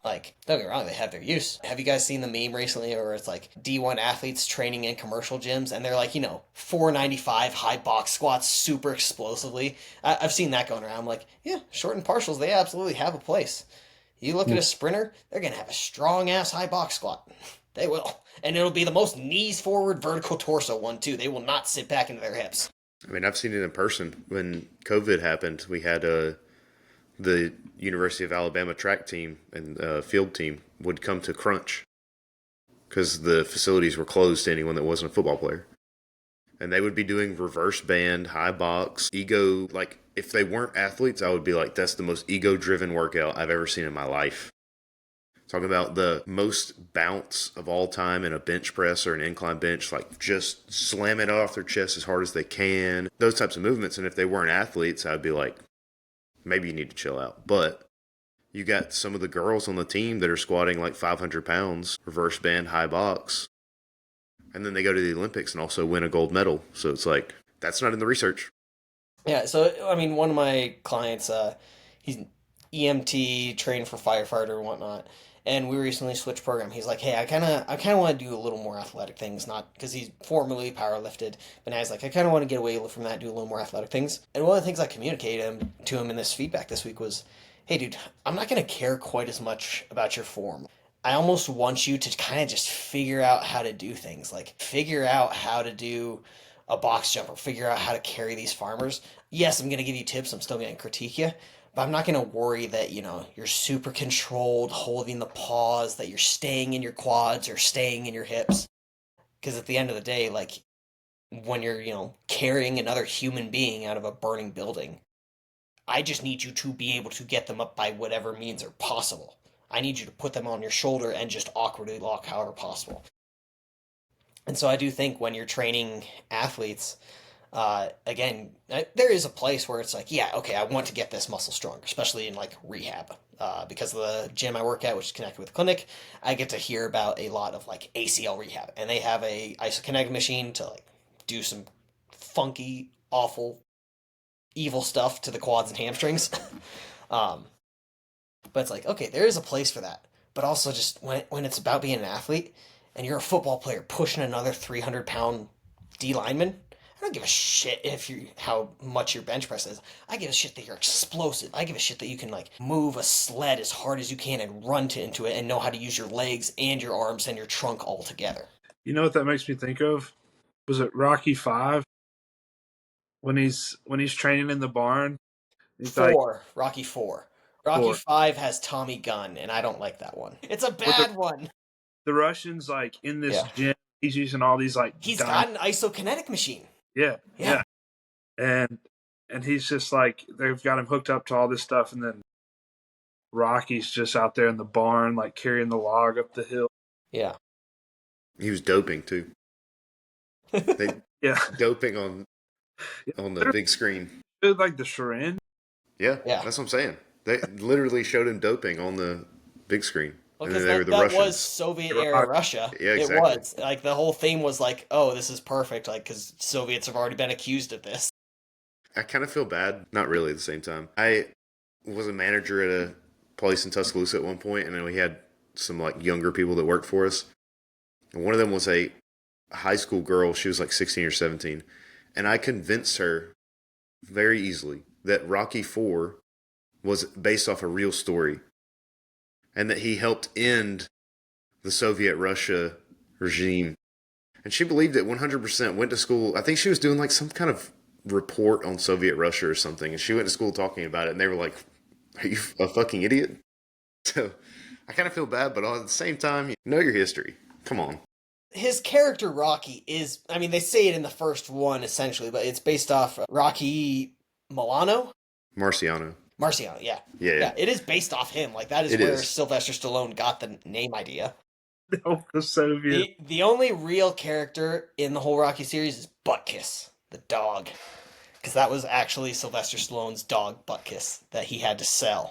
Like, don't get me wrong, they have their use. Have you guys seen the meme recently where it's like D1 athletes training in commercial gyms and they're like, 495 high box squats super explosively? I've seen that going around. I'm like, yeah, shortened partials, they absolutely have a place. You look at a sprinter, they're going to have a strong ass high box squat. They will. And it'll be the most knees forward vertical torso one, too. They will not sit back into their hips. I mean, I've seen it in person. When COVID happened, we had the University of Alabama track team and field team would come to crunch because the facilities were closed to anyone that wasn't a football player. And they would be doing reverse band, high box, ego. Like, if they weren't athletes, I would be like, that's the most ego-driven workout I've ever seen in my life. Talking about the most bounce of all time in a bench press or an incline bench, like just slam it off their chest as hard as they can. Those types of movements. And if they weren't athletes, I'd be like, maybe you need to chill out. But you got some of the girls on the team that are squatting like 500 pounds, reverse band, high box. And then they go to the Olympics and also win a gold medal. So it's like, that's not in the research. Yeah, so, I mean, one of my clients, he's EMT, trained for firefighter and whatnot. And we recently switched program. He's like, hey, I kind of want to do a little more athletic things, not because he's formerly powerlifted, but now he's like, I kind of want to get away from that, do a little more athletic things. And one of the things I communicated to him in this feedback this week was, hey, dude, I'm not going to care quite as much about your form. I almost want you to kind of just figure out how to do things, like figure out how to do a box jump or figure out how to carry these farmers. Yes, I'm going to give you tips. I'm still going to critique you. But I'm not going to worry that, you're super controlled, holding the pause, that you're staying in your quads or staying in your hips. Because at the end of the day, like, when you're, carrying another human being out of a burning building, I just need you to be able to get them up by whatever means are possible. I need you to put them on your shoulder and just awkwardly lock however possible. And so I do think when you're training athletes, again, there is a place where it's like, yeah, okay, I want to get this muscle stronger, especially in like rehab. Because of the gym I work at, which is connected with the clinic, I get to hear about a lot of like ACL rehab, and they have a isokinetic machine to like do some funky, awful, evil stuff to the quads and hamstrings. But it's like, okay, there is a place for that. But also just when it's about being an athlete and you're a football player pushing another 300-pound D lineman, I don't give a shit how much your bench press is. I give a shit that you're explosive. I give a shit that you can like move a sled as hard as you can and run into it and know how to use your legs and your arms and your trunk all together. You know what that makes me think of? Was it Rocky 5? When he's training in the barn? He's Rocky 4. Rocky 5 has Tommy Gunn, and I don't like that one. It's a bad one. The Russian's like in this gym. He's using all these like. He's got an isokinetic machine. Yeah. And he's just like, they've got him hooked up to all this stuff, and then Rocky's just out there in the barn, like carrying the log up the hill. Yeah. He was doping too. Doping on the big screen. Like the Sharin. Yeah, that's what I'm saying. They literally showed him doping on the big screen. Well, because that was Soviet-era Russia. Yeah, exactly. It was. Like, the whole theme was like, oh, this is perfect, like, because Soviets have already been accused of this. I kind of feel bad. Not really at the same time. I was a manager at a place in Tuscaloosa at one point, and then we had some, like, younger people that worked for us. And one of them was a high school girl. She was, like, 16 or 17. And I convinced her very easily that Rocky IV was based off a real story, and that he helped end the Soviet Russia regime. And she believed it 100%, went to school. I think she was doing like some kind of report on Soviet Russia or something. And she went to school talking about it. And they were like, are you a fucking idiot? So I kind of feel bad, but at the same time, you know your history. Come on. His character, Rocky, is, I mean, they say it in the first one, essentially, but it's based off Rocky Milano? Marciano. Marciano, yeah. Yeah. It is based off him. Like, that is It where is. Sylvester Stallone got the name idea. Oh, the Soviet. The only real character in the whole Rocky series is Buttkiss, the dog. Because that was actually Sylvester Stallone's dog, Buttkiss, that he had to sell.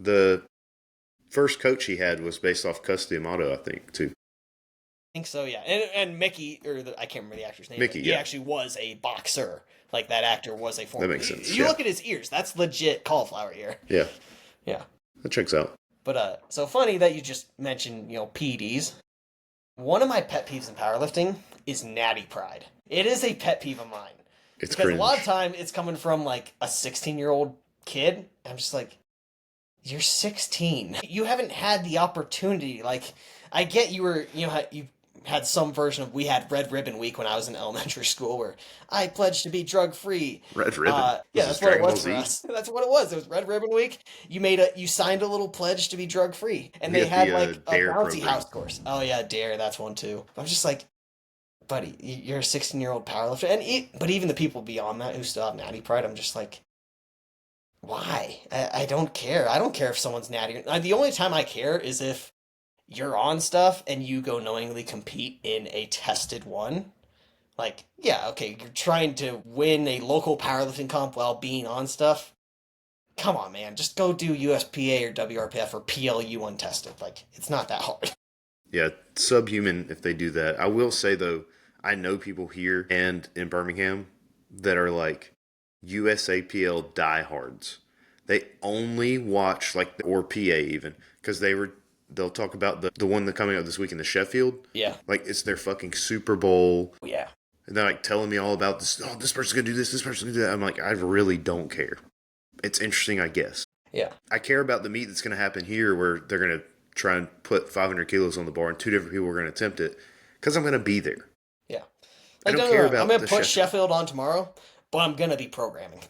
The first coach he had was based off Cus D'Amato, I think, too. I think so, yeah. And Mickey, I can't remember the actor's name. Mickey, he yeah. actually was a boxer. Like, that actor was a former... That makes sense, You yeah. look at his ears. That's legit cauliflower ear. Yeah. Yeah. That checks out. But, so funny that you just mentioned, PEDs. One of my pet peeves in powerlifting is natty pride. It is a pet peeve of mine. It's because cringe. a lot of time it's coming from, like, a 16-year-old kid. I'm just like, you're 16. You haven't had the opportunity. Like, I get you were, you had some version of, we had Red Ribbon Week when I was in elementary school where I pledged to be drug-free. Red Ribbon? Yeah, This that's is what it Dragon was Ball for Z? us. That's what it was. It was Red Ribbon Week. You signed a little pledge to be drug-free. And We they had had, the, like, a Dare bouncy program. house course. Oh, yeah, Dare, that's one, too. I'm just like, buddy, you're a 16-year-old powerlifter. But even the people beyond that who still have natty pride, I'm just like, why? I don't care. I don't care if someone's natty. The only time I care is if you're on stuff and you go knowingly compete in a tested one. Like, yeah, okay, you're trying to win a local powerlifting comp while being on stuff. Come on, man. Just go do USPA or WRPF or PLU untested. Like, it's not that hard. Yeah, subhuman if they do that. I will say, though, I know people here and in Birmingham that are like USAPL diehards. They only watch, like, or PA even, because they'll talk about the one that coming up this week in the Sheffield. Yeah. Like, it's their fucking Super Bowl. Yeah. And they're like telling me all about this. Oh, this person's going to do this person's going to do that. I'm like, I really don't care. It's interesting, I guess. Yeah. I care about the meet that's going to happen here where they're going to try and put 500 kilos on the bar and two different people are going to attempt it because I'm going to be there. Yeah. I don't care about I'm going to the put Sheffield on tomorrow, but I'm going to be programming.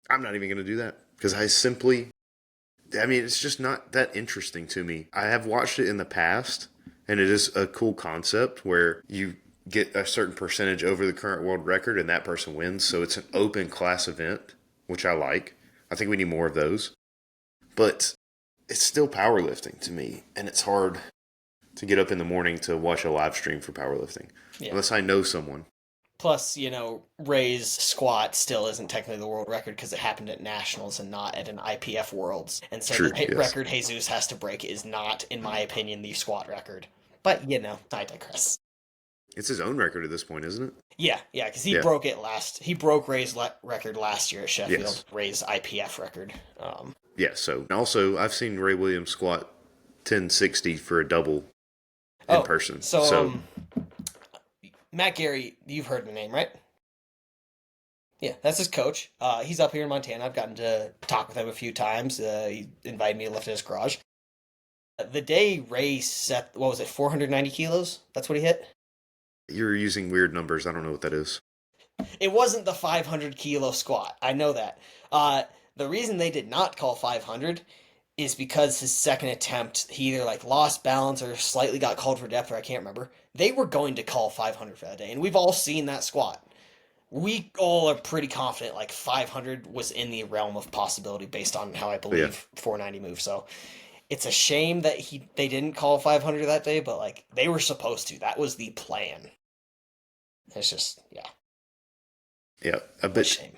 I'm not even going to do that because it's just not that interesting to me. I have watched it in the past and it is a cool concept where you get a certain percentage over the current world record and that person wins. So it's an open class event, which I like. I think we need more of those. But it's still powerlifting to me. And it's hard to get up in the morning to watch a live stream for powerlifting. Yeah. Unless I know someone. Plus, Ray's squat still isn't technically the world record because it happened at Nationals and not at an IPF Worlds. And so the record Jesus has to break is not, in my opinion, the squat record. But, I digress. It's his own record at this point, isn't it? Yeah, because he broke it he broke Ray's record last year at Sheffield, yes. Ray's IPF record. Yeah, so also I've seen Ray Williams squat 1060 for a double in person. So Matt Gary, you've heard the name, right? Yeah, that's his coach. He's up here in Montana. I've gotten to talk with him a few times. He invited me to lift in his garage. The day Ray set, 490 kilos? That's what he hit? You're using weird numbers. I don't know what that is. It wasn't the 500 kilo squat. I know that. The reason they did not call 500 is because his second attempt, he either lost balance or slightly got called for depth, or I can't remember. They were going to call 500 for that day, and we've all seen that squat. We all are pretty confident 500 was in the realm of possibility based on how I believe 490 moved. So it's a shame that they didn't call 500 that day, but they were supposed to. That was the plan. It's just, yeah, a bit. Shame.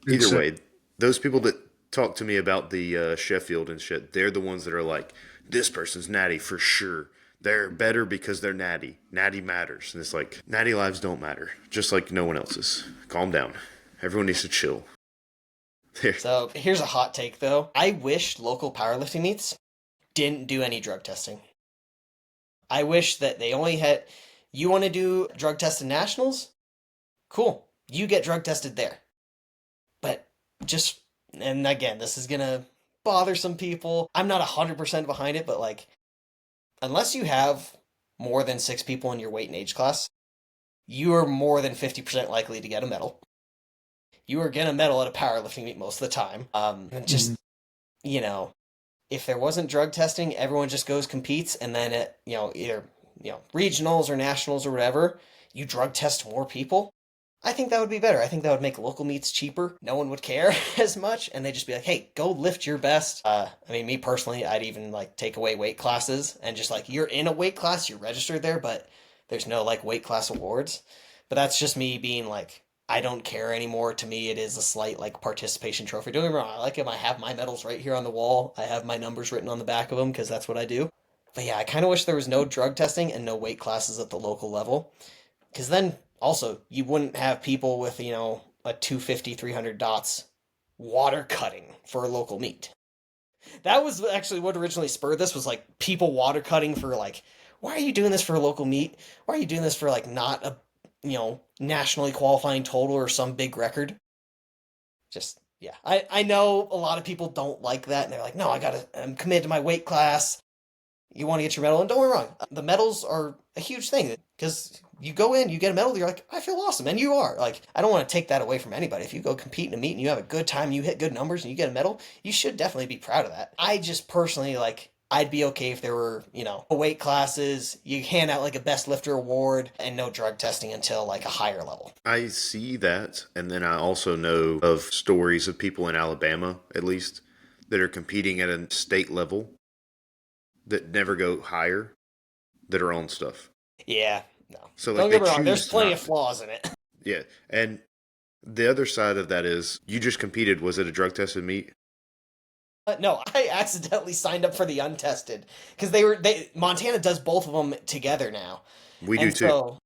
Either way, those people that talk to me about the Sheffield and shit, they're the ones that are like, this person's natty for sure. They're better because they're natty. Natty matters. And it's like, natty lives don't matter. Just like no one else's. Calm down. Everyone needs to chill. So here's a hot take, though. I wish local powerlifting meets didn't do any drug testing. I wish that they only had... You want to do drug tested nationals? Cool. You get drug tested there. But just... And again, this is going to bother some people. I'm not 100% behind it, but unless you have more than 6 people in your weight and age class, you are more than 50% likely to get a medal. You are going to medal at a powerlifting meet most of the time. And just, you know, if there wasn't drug testing, everyone just goes competes, and then at, either, regionals or nationals or whatever, you drug test more people. I think that would be better. I think that would make local meets cheaper. No one would care as much, and they'd just be like, hey, go lift your best. Me personally, I'd even like take away weight classes and just like, you're in a weight class, you're registered there, but there's no like weight class awards. But that's just me being like, I don't care anymore. To me, it is a slight like participation trophy. Don't get me wrong, I like them. I have my medals right here on the wall. I have my numbers written on the back of them because that's what I do. But yeah, I kind of wish there was no drug testing and no weight classes at the local level. Because then also, you wouldn't have people with, a 250, 300 dots water cutting for a local meet. That was actually what originally spurred this, was like people water cutting for like, why are you doing this for a local meet? Why are you doing this for like not a, nationally qualifying total or some big record? Just, yeah. I know a lot of people don't like that, and they're like, no, I'm committed to my weight class. You want to get your medal, and don't get me wrong, the medals are a huge thing, because you go in, you get a medal, you're like, I feel awesome, and you are. Like, I don't want to take that away from anybody. If you go compete in a meet and you have a good time, you hit good numbers, and you get a medal, you should definitely be proud of that. I just personally, like, I'd be okay if there were, weight classes, you hand out like a best lifter award, and no drug testing until like a higher level. I see that, and then I also know of stories of people in Alabama, at least, that are competing at a state level that never go higher, that are on stuff. Yeah, no. So don't get me wrong, there's plenty of flaws in it. Yeah, and the other side of that is, you just competed, was it a drug-tested meet? No, I accidentally signed up for the untested, because Montana does both of them together now. We do too. So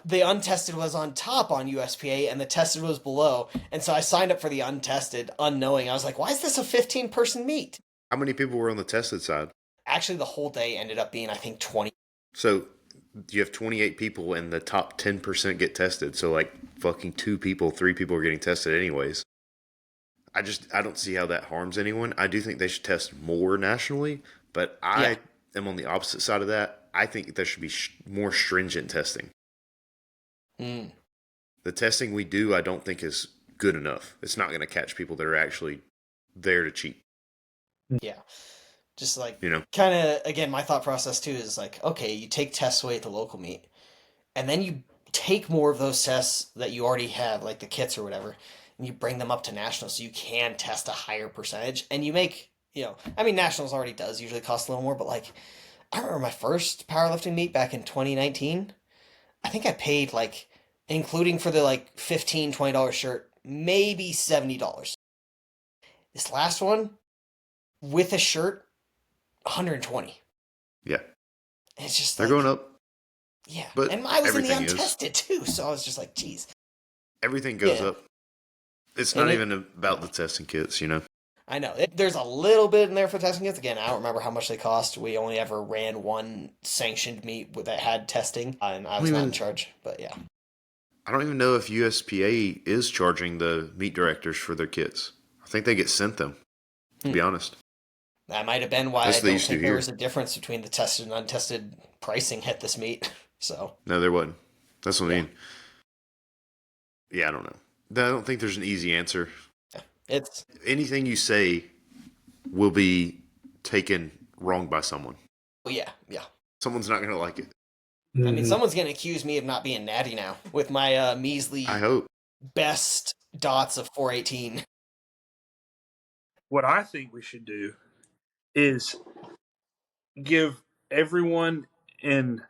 the untested was on top on USPA, and the tested was below, and so I signed up for the untested, unknowing. I was like, why is this a 15-person meet? How many people were on the tested side? Actually, the whole day ended up being, I think, 20. So you have 28 people, and the top 10% get tested. So like fucking 3 people are getting tested anyways. I don't see how that harms anyone. I do think they should test more nationally, but I am on the opposite side of that. I think there should be more stringent testing. The testing we do, I don't think is good enough. It's not going to catch people that are actually there to cheat. Yeah. Just like, kind of, again, my thought process too is like, okay, you take tests away at the local meet, and then you take more of those tests that you already have, like the kits or whatever, and you bring them up to nationals so you can test a higher percentage, and you make, nationals already does usually cost a little more, but like, I remember my first powerlifting meet back in 2019, I think I paid like, including for the like $15, $20 shirt, maybe $70. This last one, with a shirt, 120. Yeah. It's just they're going up. Yeah. But and I was in the untested too, so I was just like, geez. Everything goes up. It's not even about the testing kits, I know. There's a little bit in there for testing kits. Again, I don't remember how much they cost. We only ever ran one sanctioned meet that had testing, and I was not in charge, but yeah. I don't even know if USPA is charging the meet directors for their kits. I think they get sent them, to be honest. That might have been why I don't think there was a difference between the tested and untested pricing at this meet. So no, there wasn't. That's what I mean. Yeah, I don't know. I don't think there's an easy answer. It's anything you say will be taken wrong by someone. Oh yeah. Someone's not going to like it. I mean, someone's going to accuse me of not being natty now with my measly, I hope, best dots of 418. What I think we should do is give everyone in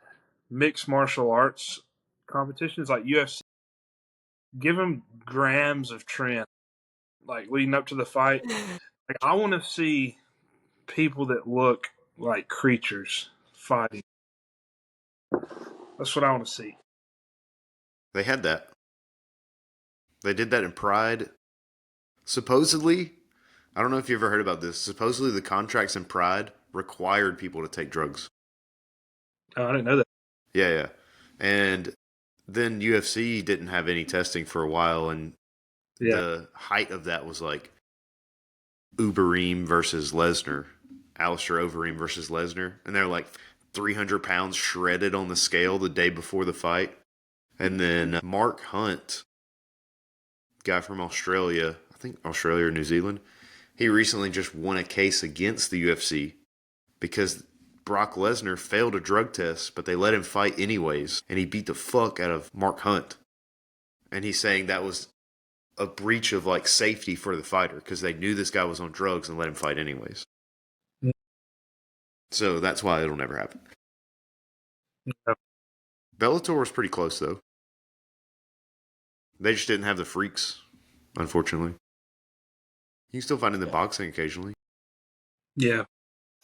mixed martial arts competitions like UFC, give them grams of trim, like leading up to the fight. Like, I want to see people that look like creatures fighting. That's what I want to see. They had that. They did that in Pride. Supposedly, I don't know if you ever heard about this. Supposedly, the contracts in Pride required people to take drugs. Oh, I didn't know that. Yeah. And then UFC didn't have any testing for a while, and the height of that was like Overeem versus Lesnar, Alistair Overeem versus Lesnar, and they're like 300 pounds shredded on the scale the day before the fight. And then Mark Hunt, guy from Australia, I think Australia or New Zealand, he recently just won a case against the UFC because Brock Lesnar failed a drug test, but they let him fight anyways, and he beat the fuck out of Mark Hunt. And he's saying that was a breach of like safety for the fighter because they knew this guy was on drugs and let him fight anyways. So that's why it'll never happen. Yeah. Bellator was pretty close though. They just didn't have the freaks, unfortunately. You can still find it in the boxing occasionally. Yeah.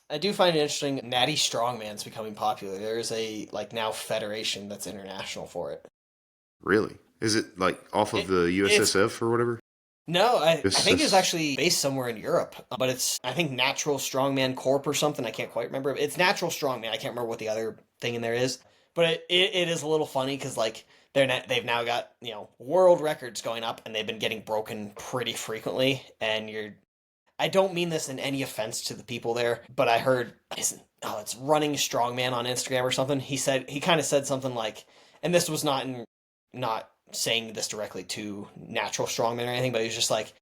I do find it interesting. Natty Strongman's becoming popular. There's a now federation that's international for it. Really? Is it like off of the USSF or whatever? No, I think it's actually based somewhere in Europe, but it's, I think, Natural Strongman Corp or something. I can't quite remember. It's Natural Strongman. I can't remember what the other thing in there is, but it is a little funny because they've now got world records going up and they've been getting broken pretty frequently. And I don't mean this in any offense to the people there, but I heard it's Running Strongman on Instagram or something. He kind of said something like, and this was not saying this directly to Natural Strongman or anything, but he was just like,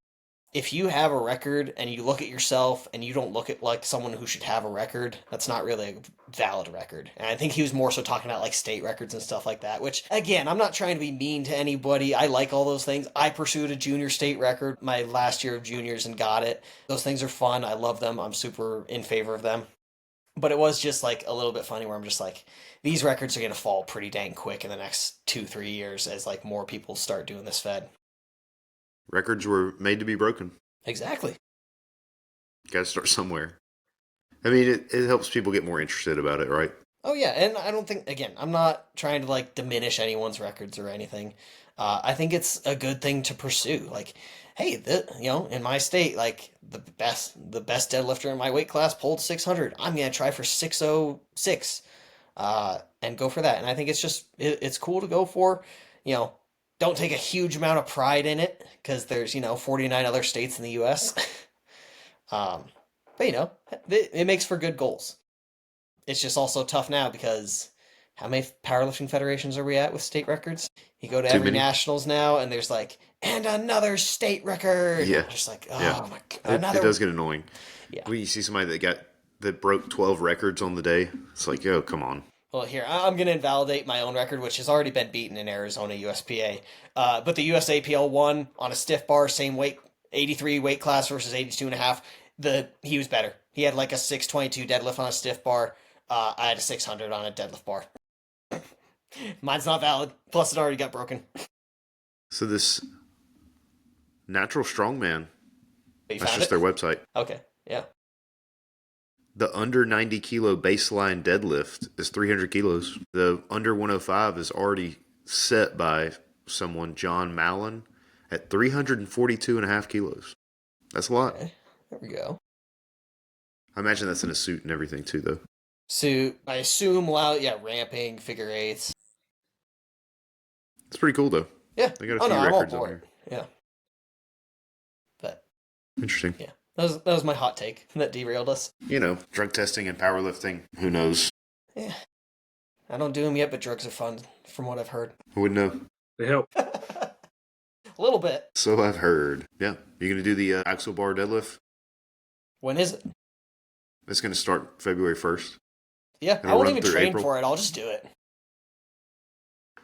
if you have a record and you look at yourself and you don't look at like someone who should have a record, that's not really a valid record. And I think he was more so talking about like state records and stuff like that, which again, I'm not trying to be mean to anybody. I like all those things. I pursued a junior state record my last year of juniors and got it. Those things are fun. I love them. I'm super in favor of them. But it was just like a little bit funny where I'm just like, these records are going to fall pretty dang quick in the next 2-3 years as like more people start doing this fed. Records were made to be broken. Exactly. Gotta start somewhere. I mean, it helps people get more interested about it, right? Oh yeah, and I don't think, again, I'm not trying to like diminish anyone's records or anything. I think it's a good thing to pursue. Like, hey, in my state, like the best deadlifter in my weight class pulled 600. I'm gonna try for 606, and go for that. And I think it's cool to go for. Don't take a huge amount of pride in it because there's 49 other states in the U.S. But it makes for good goals. It's just also tough now because how many powerlifting federations are we at with state records? You go to every nationals now, and there's like, and another state record. Yeah. Just like, my God. It does get annoying. Yeah. When you see somebody that broke 12 records on the day, it's like, yo, come on. Well, here, I'm going to invalidate my own record, which has already been beaten in Arizona USPA. But the USAPL won on a stiff bar, same weight, 83 weight class versus 82.5. He was better. He had like a 622 deadlift on a stiff bar. I had a 600 on a deadlift bar. Mine's not valid. Plus, it already got broken. So this Natural Strongman, that's just their website. Okay, yeah. The under 90 kilo baseline deadlift is 300 kilos. The under 105 is already set by someone, John Mallon, at 342.5 kilos. That's a lot. Okay, there we go. I imagine that's in a suit and everything too, though. Suit, I assume, ramping, figure eights. It's pretty cool, though. Yeah. They got a few records on here. Yeah. But interesting. Yeah. That was my hot take that derailed us. Drug testing and powerlifting. Who knows? Yeah. I don't do them yet, but drugs are fun, from what I've heard. I wouldn't know. They help. A little bit. So I've heard. Yeah. You going to do the axle bar deadlift? When is it? It's going to start February 1st. Yeah, I won't even train for it. I'll just do it.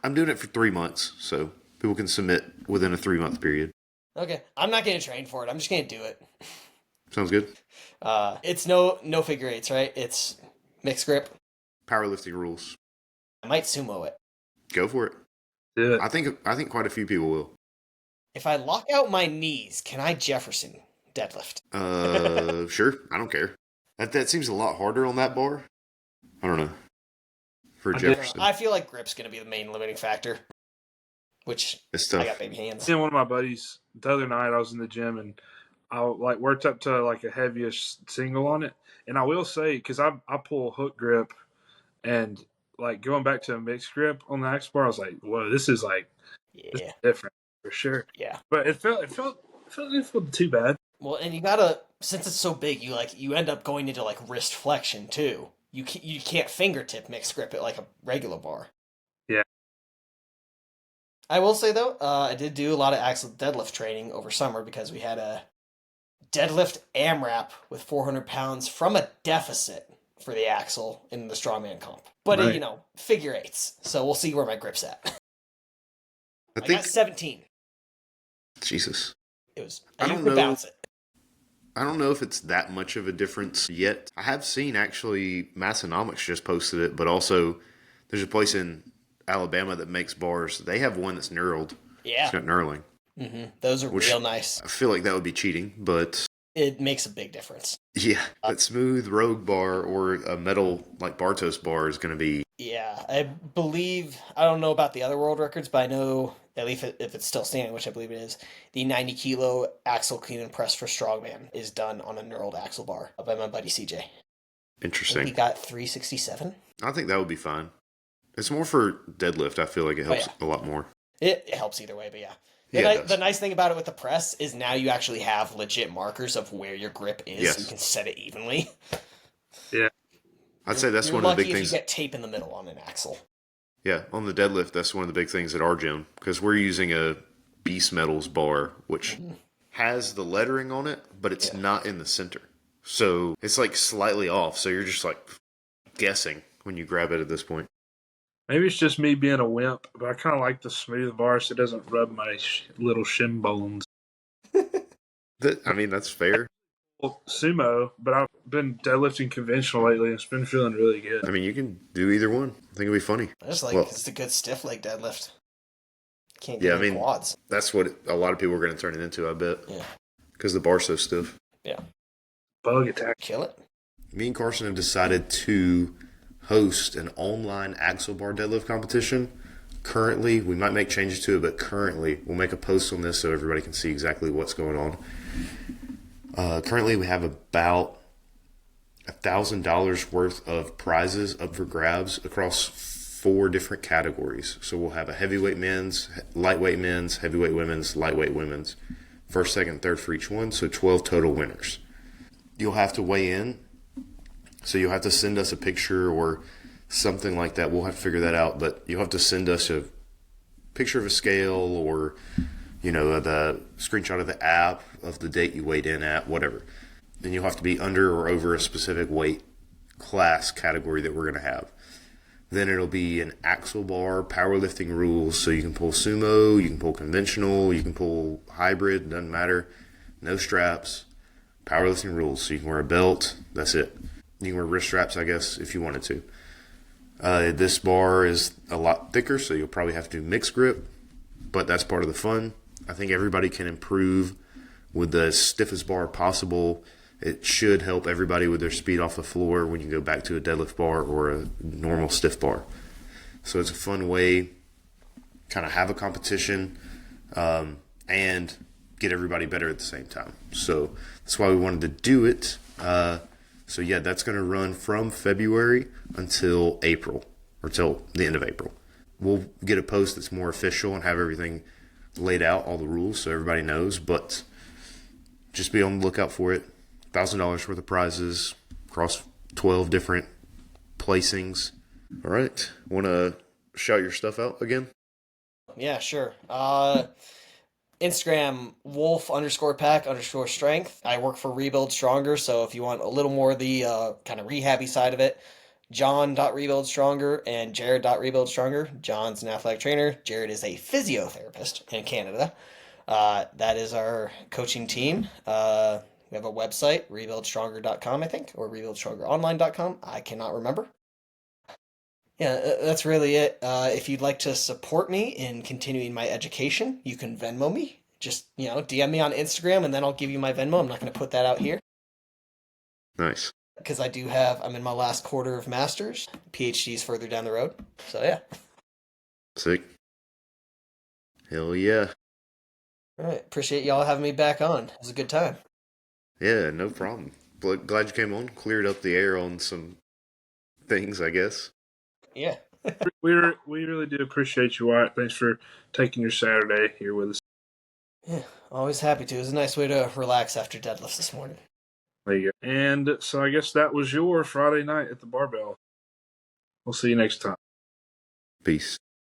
I'm doing it for 3 months, so people can submit within a 3-month period. Okay. I'm not going to train for it. I'm just going to do it. Sounds good. It's no figure eights, right? It's mixed grip. Powerlifting rules. I might sumo it. Go for it. Yeah. I think quite a few people will. If I lock out my knees, can I Jefferson deadlift? Sure. I don't care. That seems a lot harder on that bar. I don't know. For Jefferson. I feel like grip's going to be the main limiting factor. Which, it's tough. I got baby hands. One of my buddies, the other night I was in the gym and I worked up to like a heaviest single on it. And I will say, because I pull hook grip and like going back to a mixed grip on the X bar, I was like, whoa, this is this is different for sure. Yeah. But it felt too bad. Well, and you gotta, since it's so big, you end up going into like wrist flexion too. you can't fingertip mixed grip it like a regular bar. Yeah. I will say though, I did do a lot of axle deadlift training over summer because we had a deadlift AMRAP with 400 pounds from a deficit for the axle in the strongman comp. But Right. you know, figure eights, so we'll see where my grip's at. I I think got 17. Jesus. It was. I You don't could know. bounce it. I don't know if it's that much of a difference yet. I have seen actually Massonomics just posted it, but also there's a place in Alabama that makes bars. They have one that's knurled. Yeah. It's got knurling. Those are Which- real nice. I feel like that would be cheating, but It makes a big difference. yeah, that smooth Rogue bar or a metal like Bartos bar is going to be. Yeah, I believe, I don't know about the other world records, but I know, at least if it's still standing, which I believe it is, the 90 kilo axle clean and press for strongman is done on a knurled axle bar by my buddy CJ. I think Interesting. he got 367. I think that would be fine. It's more for deadlift. I feel like it helps a lot more. It helps either way, but yeah. Yeah, it does. The nice thing about it with the press is now you actually have legit markers of where your grip is, Yes. so you can set it evenly. I'd say that's You're one of the lucky big if things. you get tape in the middle on an axle. Yeah, on the deadlift, that's one of the big things at our gym because we're using a Beast Metals bar, which has the lettering on it, but it's not in the center. So it's like slightly off. So you're just like guessing when you grab it at this point. Maybe it's just me being a wimp, but I kind of like the smooth bar so it doesn't rub my little shin bones. I mean, that's fair. Well, sumo, but I've been deadlifting conventional lately and it's been feeling really good. I mean, you can do either one. I think it'd be funny. I just like Well- it's a good stiff leg deadlift. Can't Yeah, get I any mean- quads. That's what a lot of people are going to turn it into, I bet. Yeah. Because the bar's so stiff. Bug attack. Kill it. Me and Carson have decided to host an online axle bar deadlift competition. Currently, we might make changes to it, but currently, we'll make a post on this so everybody can see exactly what's going on. Currently, we have about $1,000 worth of prizes up for grabs across 4 different categories. So we'll have a heavyweight men's, lightweight men's, heavyweight women's, lightweight women's. First, second, third for each one, so 12 total winners. You'll have to weigh in, so you'll have to send us a picture or something like that. We'll have to figure that out, but you'll have to send us a picture of a scale or, you know, the screenshot of the app of the date you weighed in at, whatever. Then you'll have to be under or over a specific weight class category that we're going to have. Then it'll be an axle bar, powerlifting rules, so you can pull sumo, you can pull conventional, you can pull hybrid, doesn't matter. No straps, powerlifting rules, so you can wear a belt, that's it. You can wear wrist straps, I guess, if you wanted to. This bar is a lot thicker, so you'll probably have to do mixed grip, but that's part of the fun. I think everybody can improve with the stiffest bar possible. It should help everybody with their speed off the floor when you go back to a deadlift bar or a normal stiff bar. So it's a fun way, kind of have a competition, and get everybody better at the same time. So that's why we wanted to do it. So yeah, that's going to run from February until April, or till the end of April. We'll get a post that's more official and have everything laid out, all the rules, so everybody knows, but just be on the lookout for it. $1,000 worth of prizes across 12 different placings. All right. Want to shout your stuff out again? Yeah, sure. Instagram, wolf_pack_strength. I work for Rebuild Stronger, so if you want a little more of the kind of rehabby side of it, John.RebuildStronger and Jared.RebuildStronger. John's an athletic trainer. Jared is a physiotherapist in Canada. That is our coaching team. We have a website, rebuildstronger.com, I think, or rebuildstrongeronline.com. I cannot remember. Yeah, that's really it. If you'd like to support me in continuing my education, you can Venmo me. Just, DM me on Instagram, and then I'll give you my Venmo. I'm not going to put that out here. Nice. Because I'm in my last quarter of masters. PhD's further down the road. So, yeah. Sick. Hell yeah. All right. Appreciate y'all having me back on. It was a good time. Yeah, no problem. Glad you came on. Cleared up the air on some things, I guess. Yeah. We really do appreciate you, Wyatt. Thanks for taking your Saturday here with us. Yeah, always happy to. It was a nice way to relax after deadlifts this morning. There you go. And so I guess that was your Friday night at the Barbell. We'll see you next time. Peace.